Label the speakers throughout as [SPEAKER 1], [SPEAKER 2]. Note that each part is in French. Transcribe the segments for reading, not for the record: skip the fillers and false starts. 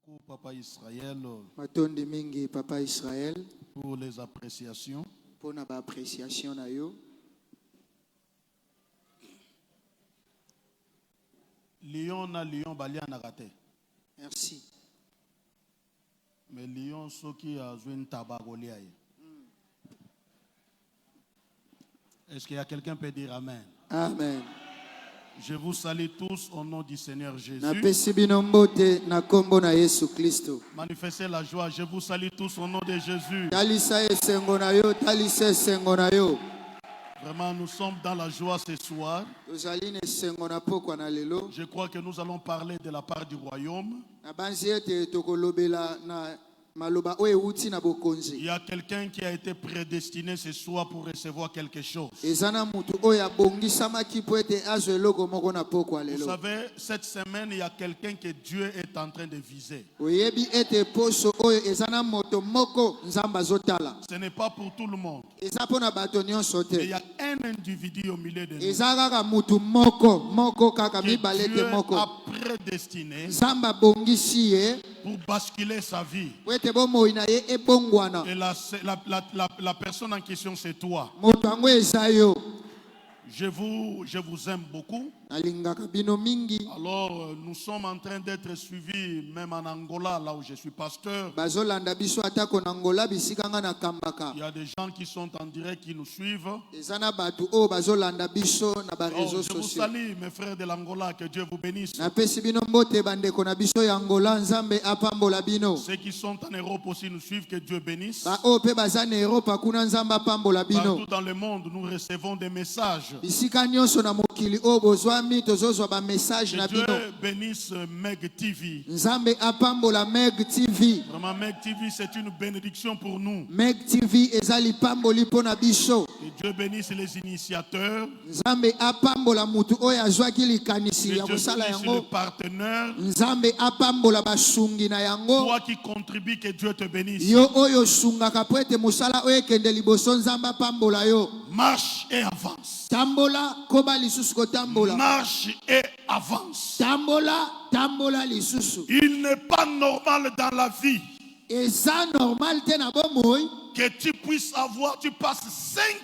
[SPEAKER 1] beaucoup, Papa Israël,
[SPEAKER 2] Matondi mingi Papa Israël
[SPEAKER 1] pour les appréciations.
[SPEAKER 2] pour na ba appréciation na yo.
[SPEAKER 1] Lion na lion balia na raté.
[SPEAKER 2] Merci.
[SPEAKER 1] Mais lion ceux qui a joué une tabagolia. Est-ce qu'il y a quelqu'un qui peut dire amen?
[SPEAKER 2] Amen.
[SPEAKER 1] Je vous salue tous au nom du Seigneur Jésus.
[SPEAKER 2] Na pesi bino mbote na kombo na Yesu Kristo.
[SPEAKER 1] Manifestez la joie. Je vous salue tous au nom de Jésus.
[SPEAKER 2] Talisa esengo na yo, talisa esengo na yo.
[SPEAKER 1] Vraiment, nous sommes dans la joie ce soir.
[SPEAKER 2] Tozali na esengo na pokwa na lelo.
[SPEAKER 1] Je crois que nous allons parler de la part du royaume.
[SPEAKER 2] Na banzi ete tokolobela na maloba oyo uti na bokonzi.
[SPEAKER 1] Il y a quelqu'un qui a été prédestiné ce soir pour recevoir quelque chose.
[SPEAKER 2] Ezana mutu oyo abongisamaki po ete azwe eloko moko na pokwa
[SPEAKER 1] Vous
[SPEAKER 2] lelo.
[SPEAKER 1] savez, cette semaine, il y a quelqu'un que Dieu est en train de viser.
[SPEAKER 2] Oyebi ete poso oyo ezana moto moko nzamba azotala.
[SPEAKER 1] Ce n'est pas pour tout le monde.
[SPEAKER 2] Eza pona bato nyonso
[SPEAKER 1] Mais il y
[SPEAKER 2] te.
[SPEAKER 1] a un individu au milieu de nous
[SPEAKER 2] Eza kaka mutu moko kaka
[SPEAKER 1] que
[SPEAKER 2] mibale te
[SPEAKER 1] Dieu
[SPEAKER 2] moko.
[SPEAKER 1] a prédestiné
[SPEAKER 2] Nzamba bongisi ye
[SPEAKER 1] pour basculer sa vie.
[SPEAKER 2] po ete bomoi na ye ebongwana.
[SPEAKER 1] Et la personne en question, c'est toi.
[SPEAKER 2] Moto yango eza yo.
[SPEAKER 1] Je vous aime beaucoup.
[SPEAKER 2] Nalingaka bino mingi.
[SPEAKER 1] Alors, nous sommes en train d'être suivis, même en Angola, là où je suis pasteur.
[SPEAKER 2] Bazolanda biso atako na Angola bisika nga na kambaka.
[SPEAKER 1] Il y a des gens qui sont en direct, qui nous suivent.
[SPEAKER 2] Eza na bato oyo bazolanda biso na ba
[SPEAKER 1] Oh,
[SPEAKER 2] réseaux
[SPEAKER 1] je vous
[SPEAKER 2] sociaux.
[SPEAKER 1] salue, mes frères de l'Angola, que Dieu vous bénisse.
[SPEAKER 2] Napesi bino mbote bandeko na biso ya Angola, Nzambe apambola bino.
[SPEAKER 1] Ceux qui sont en Europe aussi nous suivent, que Dieu bénisse.
[SPEAKER 2] Ba oyo pe baza na Europa kuna Nzambe apambola bino.
[SPEAKER 1] Partout dans le monde, nous recevons des messages.
[SPEAKER 2] Bisika nyonso na mokili oyo bozwami tozozwa ba message na
[SPEAKER 1] Que Dieu
[SPEAKER 2] bino.
[SPEAKER 1] bénisse Meg TV.
[SPEAKER 2] Nzambe apambola Meg TV.
[SPEAKER 1] Vraiment, Meg TV, c'est une bénédiction pour nous.
[SPEAKER 2] Meg TV eza lipamboli mpo na biso.
[SPEAKER 1] Que Dieu bénisse les initiateurs.
[SPEAKER 2] Nzambe apambola mutu oyo azwaki likanisi
[SPEAKER 1] Que
[SPEAKER 2] ya
[SPEAKER 1] Dieu
[SPEAKER 2] kosala
[SPEAKER 1] bénisse les
[SPEAKER 2] yango.
[SPEAKER 1] partenaires.
[SPEAKER 2] Nzambe apambola basungi na yango.
[SPEAKER 1] Toi qui contribues, que Dieu te bénisse.
[SPEAKER 2] Yo oyo sungaka po ete mosala oyo ekende liboso Nzambe apambola yo.
[SPEAKER 1] Marche et avance.
[SPEAKER 2] Tambola koba lisusu kotambola.
[SPEAKER 1] Marche et avance.
[SPEAKER 2] Tambola lisusu.
[SPEAKER 1] Il n'est pas normal dans la vie
[SPEAKER 2] Eza normal te na bomoi.
[SPEAKER 1] que tu passes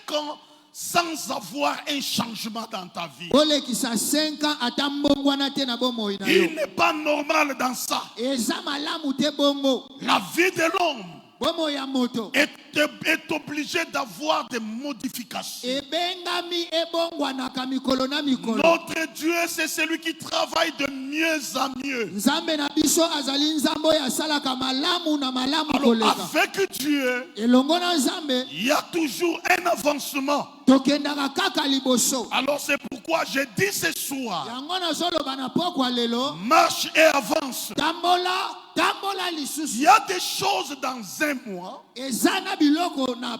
[SPEAKER 1] 5 ans sans avoir un changement dans ta vie.
[SPEAKER 2] Olekisa 5 ans ata mbongwana te na bomoi na yo.
[SPEAKER 1] Il n'est pas normal dans ça.
[SPEAKER 2] Eza malamu te bongo.
[SPEAKER 1] La vie de l'homme
[SPEAKER 2] Bomoi ya moto.
[SPEAKER 1] est obligé d'avoir des modifications.
[SPEAKER 2] Ebengami ebongwana ka mikolo na mikolo.
[SPEAKER 1] Notre Dieu, c'est celui qui travaille de mieux en mieux.
[SPEAKER 2] Nzambe na biso azali nzambe oyo asalaka malamu na malamu
[SPEAKER 1] Alors,
[SPEAKER 2] koleka.
[SPEAKER 1] avec Dieu,
[SPEAKER 2] Elongo na Nzambe
[SPEAKER 1] il y a toujours un avancement.
[SPEAKER 2] tokendaka kaka liboso.
[SPEAKER 1] Alors, c'est pourquoi je dis ce soir,
[SPEAKER 2] Yango nazoloba na pokwa lelo.
[SPEAKER 1] marche et avance.
[SPEAKER 2] Tambola
[SPEAKER 1] Il
[SPEAKER 2] lisusu.
[SPEAKER 1] y a des choses dans un mois.
[SPEAKER 2] Eza na biloko na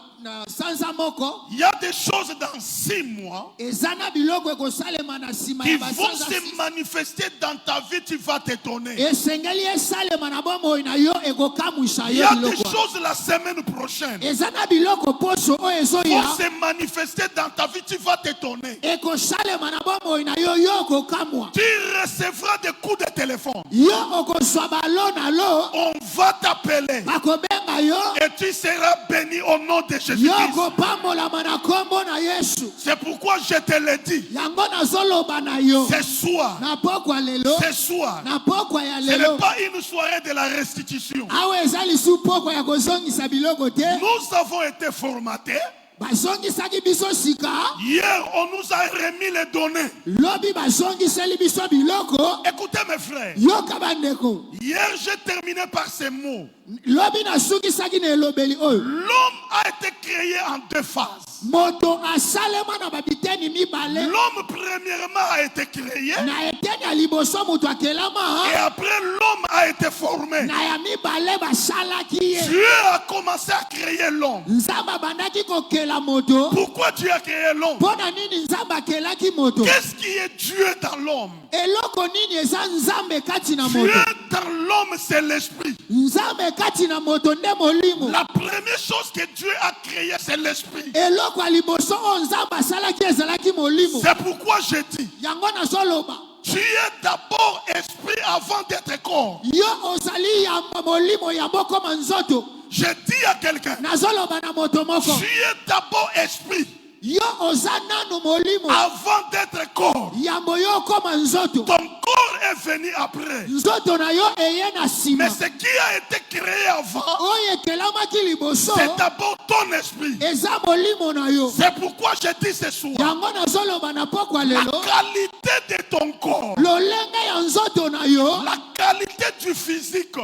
[SPEAKER 2] sanza moko.
[SPEAKER 1] Il y a des choses dans 6 mois
[SPEAKER 2] Eza na biloko ekosalema na sima
[SPEAKER 1] qui
[SPEAKER 2] ya
[SPEAKER 1] vont
[SPEAKER 2] basanza.
[SPEAKER 1] se manifester dans ta vie. Tu vas t'étonner.
[SPEAKER 2] Esengeli esalema na bomoi na yo ekokamwisa
[SPEAKER 1] Il y
[SPEAKER 2] yo
[SPEAKER 1] a des
[SPEAKER 2] biloko.
[SPEAKER 1] choses la semaine prochaine
[SPEAKER 2] Eza na biloko poso oyo
[SPEAKER 1] qui vont
[SPEAKER 2] ezoya.
[SPEAKER 1] se manifester dans ta vie. Tu vas t'étonner.
[SPEAKER 2] Ekosalema na bomoi na yo yo okokamwa.
[SPEAKER 1] Tu recevras des coups de téléphone.
[SPEAKER 2] Yo okozwa balo na lo.
[SPEAKER 1] On va t'appeler
[SPEAKER 2] Bakobenga yo.
[SPEAKER 1] et tu seras béni au nom de
[SPEAKER 2] Yo
[SPEAKER 1] Jésus-Christ.
[SPEAKER 2] kopambolama na kombo na Yesu.
[SPEAKER 1] C'est pourquoi je te le dis.
[SPEAKER 2] Yango nazoloba na yo.
[SPEAKER 1] Ce soir,
[SPEAKER 2] Na pokwa lelo.
[SPEAKER 1] ce soir,
[SPEAKER 2] Na pokwa ya
[SPEAKER 1] ce
[SPEAKER 2] lelo.
[SPEAKER 1] n'est pas une soirée de la restitution.
[SPEAKER 2] Awe eza lisu pokwa ya kozongisa biloko te.
[SPEAKER 1] Nous avons été formatés.
[SPEAKER 2] Bazongisaki biso sika.
[SPEAKER 1] Hier, on nous a remis les données.
[SPEAKER 2] Lobi bazongiseli biso biloko.
[SPEAKER 1] Écoutez mes frères.
[SPEAKER 2] Yoka bandeko.
[SPEAKER 1] Hier, j'ai terminé par ces mots.
[SPEAKER 2] Lobi nasukisaki na elobeli oyo.
[SPEAKER 1] L'homme a été créé en 2 phases.
[SPEAKER 2] Moto asalema na babiteni mibale.
[SPEAKER 1] L'homme, premièrement, a été créé.
[SPEAKER 2] Na eteni ya liboso moto akelama.
[SPEAKER 1] Et après, l'homme a été formé.
[SPEAKER 2] Na ya mibale basalaki ye.
[SPEAKER 1] Dieu a commencé à créer l'homme.
[SPEAKER 2] Nzamba bandaki kokela moto.
[SPEAKER 1] Pourquoi Dieu a créé l'homme?
[SPEAKER 2] Pona nini nzamba akelaki moto.
[SPEAKER 1] Qu'est-ce qui est Dieu dans l'homme?
[SPEAKER 2] Eloko nini eza nzambe kati na
[SPEAKER 1] Dieu
[SPEAKER 2] moto.
[SPEAKER 1] dans l'homme, c'est l'esprit.
[SPEAKER 2] Nzambe kati na moto nde molimo.
[SPEAKER 1] La première chose que Dieu a créée, c'est l'esprit.
[SPEAKER 2] Eloko ya liboso oyo nzambe asalaki ezalaki molimo.
[SPEAKER 1] C'est pourquoi je dis,
[SPEAKER 2] Yango nazoloba.
[SPEAKER 1] Tu es d'abord esprit avant d'être corps.
[SPEAKER 3] Yo ozali ya molimo ya moko manzoto.
[SPEAKER 1] Je dis à quelqu'un,
[SPEAKER 3] Nazoloba na moto moko.
[SPEAKER 1] tu es d'abord esprit
[SPEAKER 3] Yo ozana no molimo.
[SPEAKER 1] avant d'être corps.
[SPEAKER 3] Ya moyo koma nzoto.
[SPEAKER 1] Ton corps est venu après.
[SPEAKER 3] Nzoto na yo eye na sima.
[SPEAKER 1] Mais ce qui a été créé avant,
[SPEAKER 3] Oye kelamaki liboso.
[SPEAKER 1] c'est d'abord ton esprit.
[SPEAKER 3] Eza molimo na yo.
[SPEAKER 1] C'est pourquoi je dis ce soir,
[SPEAKER 3] Yango nazoloba na pokwa
[SPEAKER 1] la
[SPEAKER 3] lelo.
[SPEAKER 1] qualité de ton corps,
[SPEAKER 3] Lolenge ya nzoto na yo.
[SPEAKER 1] la qualité du physique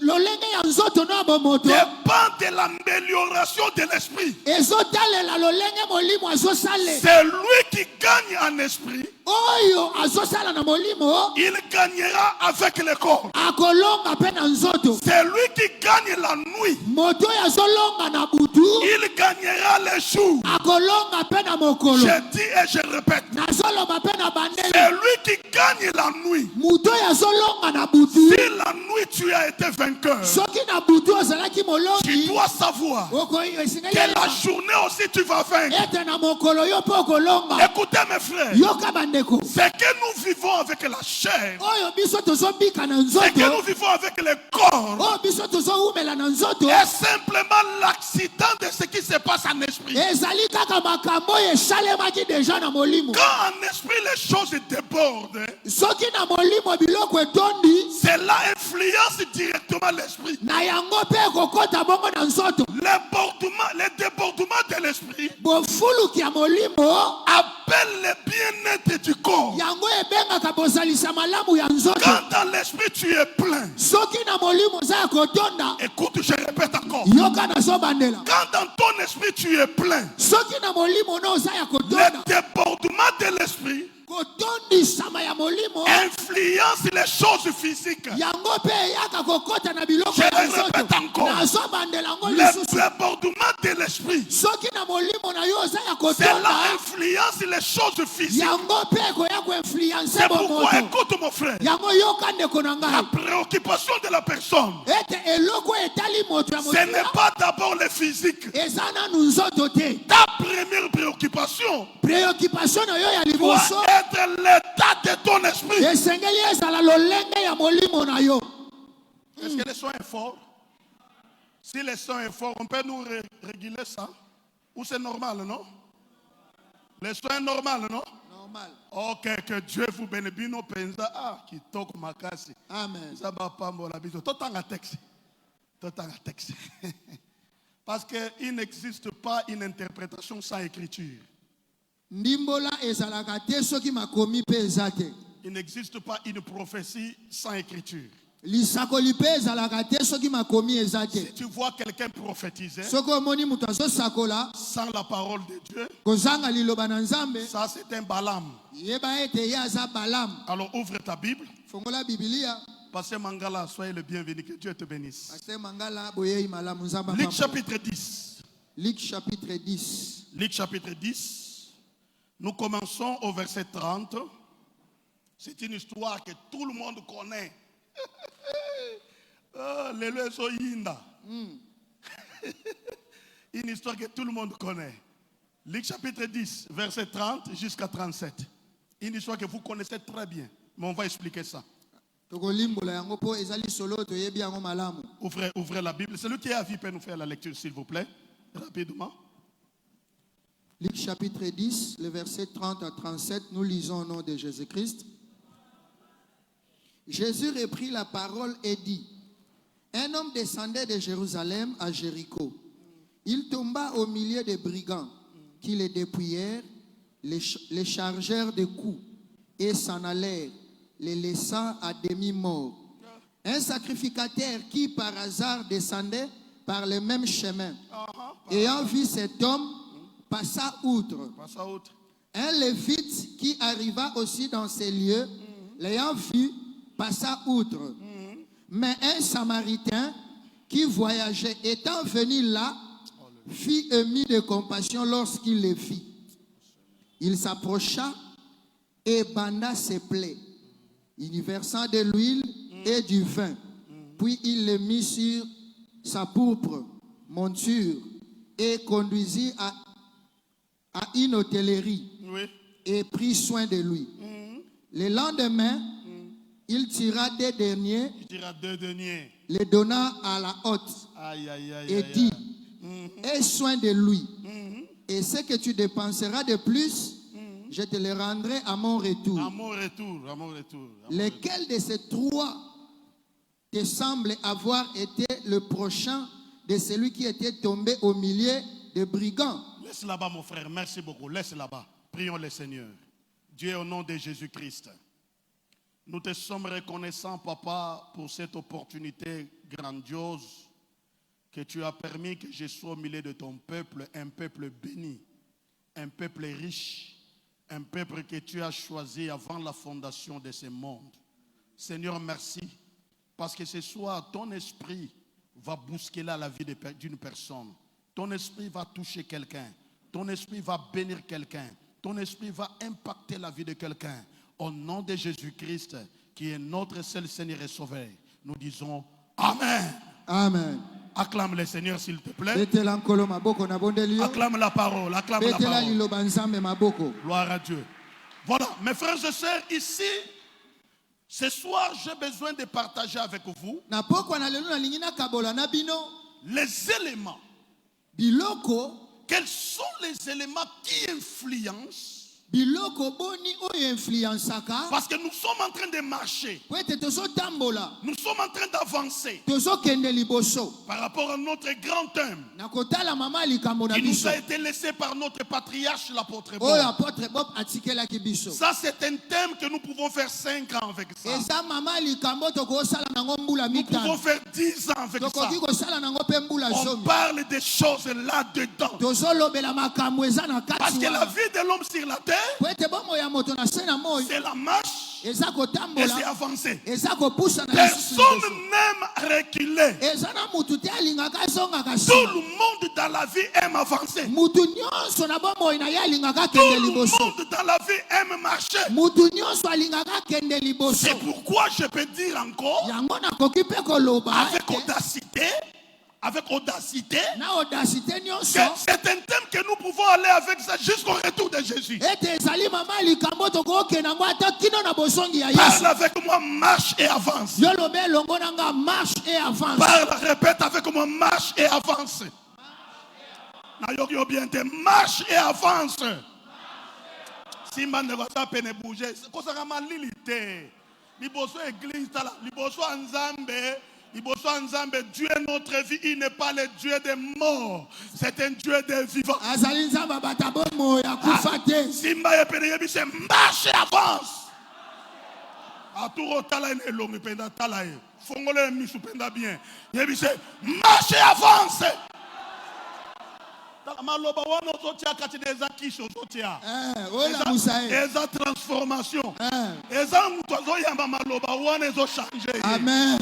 [SPEAKER 3] Lolenge ya nzoto na bomoto.
[SPEAKER 1] dépend de l'amélioration de l'esprit.
[SPEAKER 3] Ezotalela lolenge molimo azosale.
[SPEAKER 1] C'est lui qui gagne en esprit.
[SPEAKER 3] Oyo azosala na molimo.
[SPEAKER 1] Il gagnera avec le corps.
[SPEAKER 3] Akolonga pe na nzoto.
[SPEAKER 1] C'est lui qui gagne la nuit.
[SPEAKER 3] Moto ya zolonga na butu.
[SPEAKER 1] Il gagnera le jour.
[SPEAKER 3] Akolonga pe na mokolo.
[SPEAKER 1] Je dis et je répète.
[SPEAKER 3] Nazoloba pe na bandeli.
[SPEAKER 1] C'est lui qui gagne la nuit.
[SPEAKER 3] Moto ya zolonga na butu.
[SPEAKER 1] Si la nuit tu as été vainqueur,
[SPEAKER 3] Soki na butu ozalaki
[SPEAKER 1] tu
[SPEAKER 3] molongi.
[SPEAKER 1] dois savoir
[SPEAKER 3] Okoyo
[SPEAKER 1] que
[SPEAKER 3] esinga
[SPEAKER 1] la journée aussi tu vas vaincre.
[SPEAKER 3] ete na mokolo yo po kolonga.
[SPEAKER 1] Écoutez mes frères,
[SPEAKER 3] Yoka bandeko.
[SPEAKER 1] ce que nous vivons avec la chair,
[SPEAKER 3] Oyo biso tozobika na
[SPEAKER 1] ce que nous
[SPEAKER 3] nzoto.
[SPEAKER 1] vivons avec le corps,
[SPEAKER 3] Oyo biso tozowumela na nzoto.
[SPEAKER 1] est simplement l'accident de ce qui se passe en esprit.
[SPEAKER 3] Ezali kaka makambo esalemaki deja na molimo.
[SPEAKER 1] Quand en esprit les choses débordent,
[SPEAKER 3] Soki na molimo biloko etondi.
[SPEAKER 1] cela influence directement l'esprit.
[SPEAKER 3] Na yango pe kokota bongo na nzoto.
[SPEAKER 1] Le débordement de l'esprit
[SPEAKER 3] Bofuluki ya molimo.
[SPEAKER 1] appelle le bien-être du corps.
[SPEAKER 3] Yango ebengaka bozalisa malamu ya nzoto.
[SPEAKER 1] Quand dans l'esprit tu es plein,
[SPEAKER 3] Soki na molimo za ya kotonda.
[SPEAKER 1] écoute, je répète encore.
[SPEAKER 3] Yoka na zobandela.
[SPEAKER 1] Quand dans ton esprit tu es plein,
[SPEAKER 3] Soki na molimo no za ya
[SPEAKER 1] le
[SPEAKER 3] kotonda.
[SPEAKER 1] débordement de l'esprit
[SPEAKER 3] Kotondisama ya molimo.
[SPEAKER 1] influence les choses physiques.
[SPEAKER 3] Yango pe yaka kokota na biloko
[SPEAKER 1] Je
[SPEAKER 3] ya
[SPEAKER 1] le
[SPEAKER 3] nzoto.
[SPEAKER 1] répète encore.
[SPEAKER 3] Na zobandela ngo
[SPEAKER 1] Le
[SPEAKER 3] lisusu.
[SPEAKER 1] débordement de l'esprit,
[SPEAKER 3] Soki na molimo na yo za ya
[SPEAKER 1] cela
[SPEAKER 3] kotonda.
[SPEAKER 1] influence les choses physiques.
[SPEAKER 3] Yango pe koya ko influence
[SPEAKER 1] C'est pourquoi,
[SPEAKER 3] bomoto.
[SPEAKER 1] écoute mon frère,
[SPEAKER 3] Yango yoka ndeko na
[SPEAKER 1] la
[SPEAKER 3] ngai.
[SPEAKER 1] préoccupation de la personne,
[SPEAKER 3] Ete eloko etali moto ya
[SPEAKER 1] ce n'est
[SPEAKER 3] moto.
[SPEAKER 1] pas d'abord le physique.
[SPEAKER 3] Eza nanu nzoto te.
[SPEAKER 1] Ta première préoccupation
[SPEAKER 3] Préoccupation na yo ya
[SPEAKER 1] doit
[SPEAKER 3] liboso.
[SPEAKER 1] être l'état de ton esprit.
[SPEAKER 3] Esengeli ezala lolenge ya molimo na yo.
[SPEAKER 1] Est-ce que le son est fort? Si le son est fort, on peut nous réguler ça? Ou c'est normal, non? Le son est normal, non?
[SPEAKER 3] Normal.
[SPEAKER 1] Ok, que Dieu vous bénisse. Nos pensa, ah, qui toque ma casse.
[SPEAKER 3] Amen.
[SPEAKER 1] Ça va pas mon habitude. Tout en texte. Tout en texte. Parce qu'il n'existe pas une interprétation sans écriture.
[SPEAKER 3] Ndimbola ezalaka te soki makomi pe eza te.
[SPEAKER 1] Il n'existe pas une prophétie sans écriture.
[SPEAKER 3] Lisakoli pe ezalaka te soki makomi eza te.
[SPEAKER 1] Si tu vois quelqu'un prophétiser
[SPEAKER 3] Soki omoni moto azosakola
[SPEAKER 1] sans la parole de Dieu,
[SPEAKER 3] kozanga liloba na Nzambe,
[SPEAKER 1] ça c'est un Balaam.
[SPEAKER 3] yeba ete ye aza Balaam.
[SPEAKER 1] Alors ouvre ta Bible.
[SPEAKER 3] Fongola Biblia.
[SPEAKER 1] Pasteur Mangala, soyez le bienvenu. Que Dieu te bénisse.
[SPEAKER 3] Pasteur Mangala boyei malamu Nzamba.
[SPEAKER 1] Luc chapitre 10.
[SPEAKER 3] Luc chapitre 10.
[SPEAKER 1] Luc chapitre 10. Nous commençons au verset 30. C'est une histoire que tout le monde connaît. Le leso yinda. Une histoire que tout le monde connaît. Luc chapitre 10, verset 30 jusqu'à 37. Une histoire que vous connaissez très bien. Mais on va expliquer ça. Ouvrez la Bible. Celui qui est à vie peut nous faire la lecture, s'il vous plaît. Rapidement.
[SPEAKER 3] Luc chapitre 10, le verset 30 à 37, nous lisons au nom de Jésus-Christ. Jésus reprit la parole et dit, un homme descendait de Jérusalem à Jéricho. Il tomba au milieu des brigands qui le dépouillèrent, les chargèrent de coups et s'en allèrent, les laissant à demi-morts. Un sacrificateur qui par hasard descendait par le même chemin, ayant vu cet homme, passa outre. Un lévite qui arriva aussi dans ces lieux, l'ayant vu, passa outre. Mais un samaritain qui voyageait, étant venu là, fit ému de compassion lorsqu'il le vit. Il s'approcha et banda ses plaies, y versant de l'huile et du vin. Puis il le mit sur sa pourpre monture et conduisit à une hôtellerie et prit soin de lui. Le lendemain, il tira des derniers,
[SPEAKER 1] Il dira 2 deniers.
[SPEAKER 3] les donna à la hôte
[SPEAKER 1] Aïe, aïe, aïe.
[SPEAKER 3] et
[SPEAKER 1] aïe,
[SPEAKER 3] dit,
[SPEAKER 1] aïe.
[SPEAKER 3] aie soin de lui. Et ce que tu dépenseras de plus, je te le rendrai à mon retour.
[SPEAKER 1] À mon retour, à mon retour.
[SPEAKER 3] Lequel de ces trois te semble avoir été le prochain de celui qui était tombé au milieu des brigands?
[SPEAKER 1] Laisse là-bas, mon frère. Merci beaucoup. Laisse là-bas. Prions le Seigneur. Dieu, au nom de Jésus-Christ, nous te sommes reconnaissants, Papa, pour cette opportunité grandiose que tu as permis que je sois au milieu de ton peuple, un peuple béni, un peuple riche, un peuple que tu as choisi avant la fondation de ce monde. Seigneur, merci, parce que ce soir, ton esprit va bousculer la vie d'une personne. Ton esprit va toucher quelqu'un. Ton esprit va bénir quelqu'un. Ton esprit va impacter la vie de quelqu'un. Au nom de Jésus-Christ, qui est notre seul Seigneur et Sauveur, nous disons Amen.
[SPEAKER 3] Amen.
[SPEAKER 1] Acclame le Seigneur, s'il te plaît.
[SPEAKER 3] Betela nkolo maboko na bondelio.
[SPEAKER 1] Acclame la parole. Acclame la
[SPEAKER 3] Betela
[SPEAKER 1] parole.
[SPEAKER 3] liloba nzambe maboko.
[SPEAKER 1] Gloire à Dieu. Voilà, mes frères et sœurs, ici, ce soir, j'ai besoin de partager avec vous
[SPEAKER 3] Na pokwa na lelo na lingina kabola na bino.
[SPEAKER 1] les éléments.
[SPEAKER 3] Biloko,
[SPEAKER 1] Quels sont les éléments qui influencent?
[SPEAKER 3] biloko boni oyo influençaka.
[SPEAKER 1] Parce que nous sommes en train de marcher.
[SPEAKER 3] Po ete tozo tambola,
[SPEAKER 1] Nous sommes en train d'avancer
[SPEAKER 3] tozo kende liboso.
[SPEAKER 1] par rapport à notre grand thème
[SPEAKER 3] Na kotala mama likambo na
[SPEAKER 1] qui nous
[SPEAKER 3] biso.
[SPEAKER 1] a été laissé par notre patriarche, l'apôtre
[SPEAKER 3] Oyo
[SPEAKER 1] Bob.
[SPEAKER 3] apôtre Bob atikelaki biso.
[SPEAKER 1] Ça, c'est un thème que nous pouvons faire 5 ans avec ça.
[SPEAKER 3] Eza mama likambo tokosala nango mbula
[SPEAKER 1] Nous pouvons
[SPEAKER 3] mitano.
[SPEAKER 1] faire 10 ans avec ça.
[SPEAKER 3] Tokoki kosala nango pe mbula
[SPEAKER 1] On
[SPEAKER 3] zomi.
[SPEAKER 1] parle des choses là-dedans.
[SPEAKER 3] Tozolobela makambo eza na
[SPEAKER 1] Parce
[SPEAKER 3] kati
[SPEAKER 1] que la
[SPEAKER 3] wana.
[SPEAKER 1] vie de l'homme sur la terre,
[SPEAKER 3] Po ete bomo ya moto na se na moi
[SPEAKER 1] c'est la marche
[SPEAKER 3] eza
[SPEAKER 1] et c'est
[SPEAKER 3] kotambola,
[SPEAKER 1] avancer.
[SPEAKER 3] eza kopusa na lisusu
[SPEAKER 1] Personne
[SPEAKER 3] liboso.
[SPEAKER 1] n'aime reculer.
[SPEAKER 3] Eza na mutu te alingaka azongaka
[SPEAKER 1] Tout
[SPEAKER 3] nsima.
[SPEAKER 1] le monde dans la vie aime avancer.
[SPEAKER 3] Mutu nyonso na bomoi na ye alingaka
[SPEAKER 1] Tout
[SPEAKER 3] kende
[SPEAKER 1] le
[SPEAKER 3] liboso.
[SPEAKER 1] monde dans la vie aime marcher.
[SPEAKER 3] Mutu nyonso alingaka kende liboso.
[SPEAKER 1] C'est pourquoi je peux dire encore,
[SPEAKER 3] Yango nakoki mpe koloba
[SPEAKER 1] avec
[SPEAKER 3] ete
[SPEAKER 1] audacité,
[SPEAKER 3] na audacité
[SPEAKER 1] que
[SPEAKER 3] nyonso
[SPEAKER 1] c'est un thème que nous pouvons aller avec ça jusqu'au retour de Jésus.
[SPEAKER 3] ete ezali mama likambo tokokende yango ata kino na bosongi ya
[SPEAKER 1] Parle
[SPEAKER 3] Yesu.
[SPEAKER 1] avec moi, marche et avance.
[SPEAKER 3] Yo lobe elongo na nga marche et avance.
[SPEAKER 1] Parle, répète avec moi, marche et avance. Nayoki bien te marche et avance. Simba ne va pas peine bouger. Kosa kama lilité. Liboso église tala, liboso Nzambe. Dieu est notre vie, il n'est pas le Dieu des morts, c'est un Dieu des vivants.
[SPEAKER 3] Azali nzamba bata bomo ya kufa te.
[SPEAKER 1] Simba yepene yebi c'est marche et avance. Aturo tala ene longue penda tala e. Fongole misu penda bien. Yebi c'est marche et avance. Maloba wana ozotia kati deza kisho ozotia.
[SPEAKER 3] Ola musae.
[SPEAKER 1] Eza transformation. Eza mutu azoyamba maloba wana ezo changer.
[SPEAKER 3] Amen.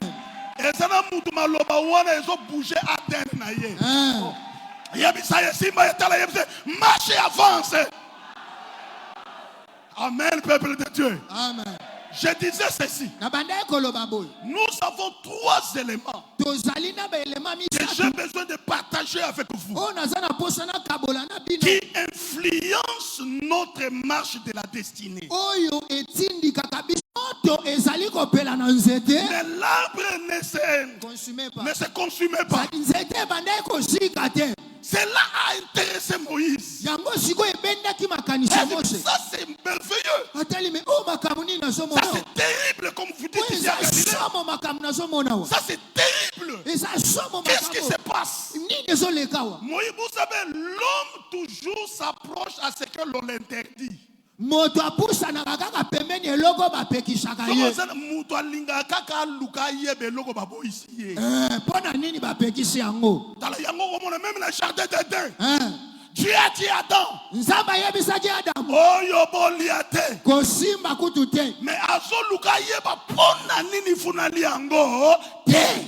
[SPEAKER 1] Eza na mutu maloba wana ezo bouger ADN na ye. Yebisa ye simba yetala yebisa marche et avance. Amen, peuple de Dieu.
[SPEAKER 3] Amen.
[SPEAKER 1] Je disais ceci.
[SPEAKER 3] Na banda koloba boy.
[SPEAKER 1] Nous avons 3 éléments
[SPEAKER 3] Tozali na ba elema
[SPEAKER 1] que
[SPEAKER 3] misatu.
[SPEAKER 1] j'ai besoin de partager avec vous
[SPEAKER 3] O nazana posa na kabola na bino.
[SPEAKER 1] qui influencent notre marche de la destinée.
[SPEAKER 3] Oyo etindi kakabiso to ezali kopela na nzete.
[SPEAKER 1] Mais l'arbre ne se consume pas.
[SPEAKER 3] Nzete banda kozika te.
[SPEAKER 1] Cela a intéressé Moïse.
[SPEAKER 3] Yango siko ebendaki makanisi Mose.
[SPEAKER 1] Ça c'est merveilleux.
[SPEAKER 3] Atali me o makambo nini nazomona.
[SPEAKER 1] Ça c'est terrible comme vous dites ici à
[SPEAKER 3] Eza
[SPEAKER 1] Galilée.
[SPEAKER 3] somo makambo nazomona wa.
[SPEAKER 1] Ça c'est terrible.
[SPEAKER 3] Eza somo
[SPEAKER 1] Qu'est-ce qui se
[SPEAKER 3] makambo.
[SPEAKER 1] passe?
[SPEAKER 3] Nini ezoleka wa.
[SPEAKER 1] Moïse, vous savez, l'homme toujours s'approche à ce que l'on l'interdit.
[SPEAKER 3] Moto apusanaka kaka pembeni eloko bapekisaka ye.
[SPEAKER 1] Mutu alinga kaka luka yebe loko babo ici.
[SPEAKER 3] Mpona nini bapekisi yango.
[SPEAKER 1] Dans la yango komona même le jardin d'Éden.
[SPEAKER 3] Dieu
[SPEAKER 1] a dit Adam.
[SPEAKER 3] Nzambe ayebisaki Adamu.
[SPEAKER 1] Oyo bolia te.
[SPEAKER 3] Kosimba kutu te.
[SPEAKER 1] Mais azo luka yeba pona nini funali yango te.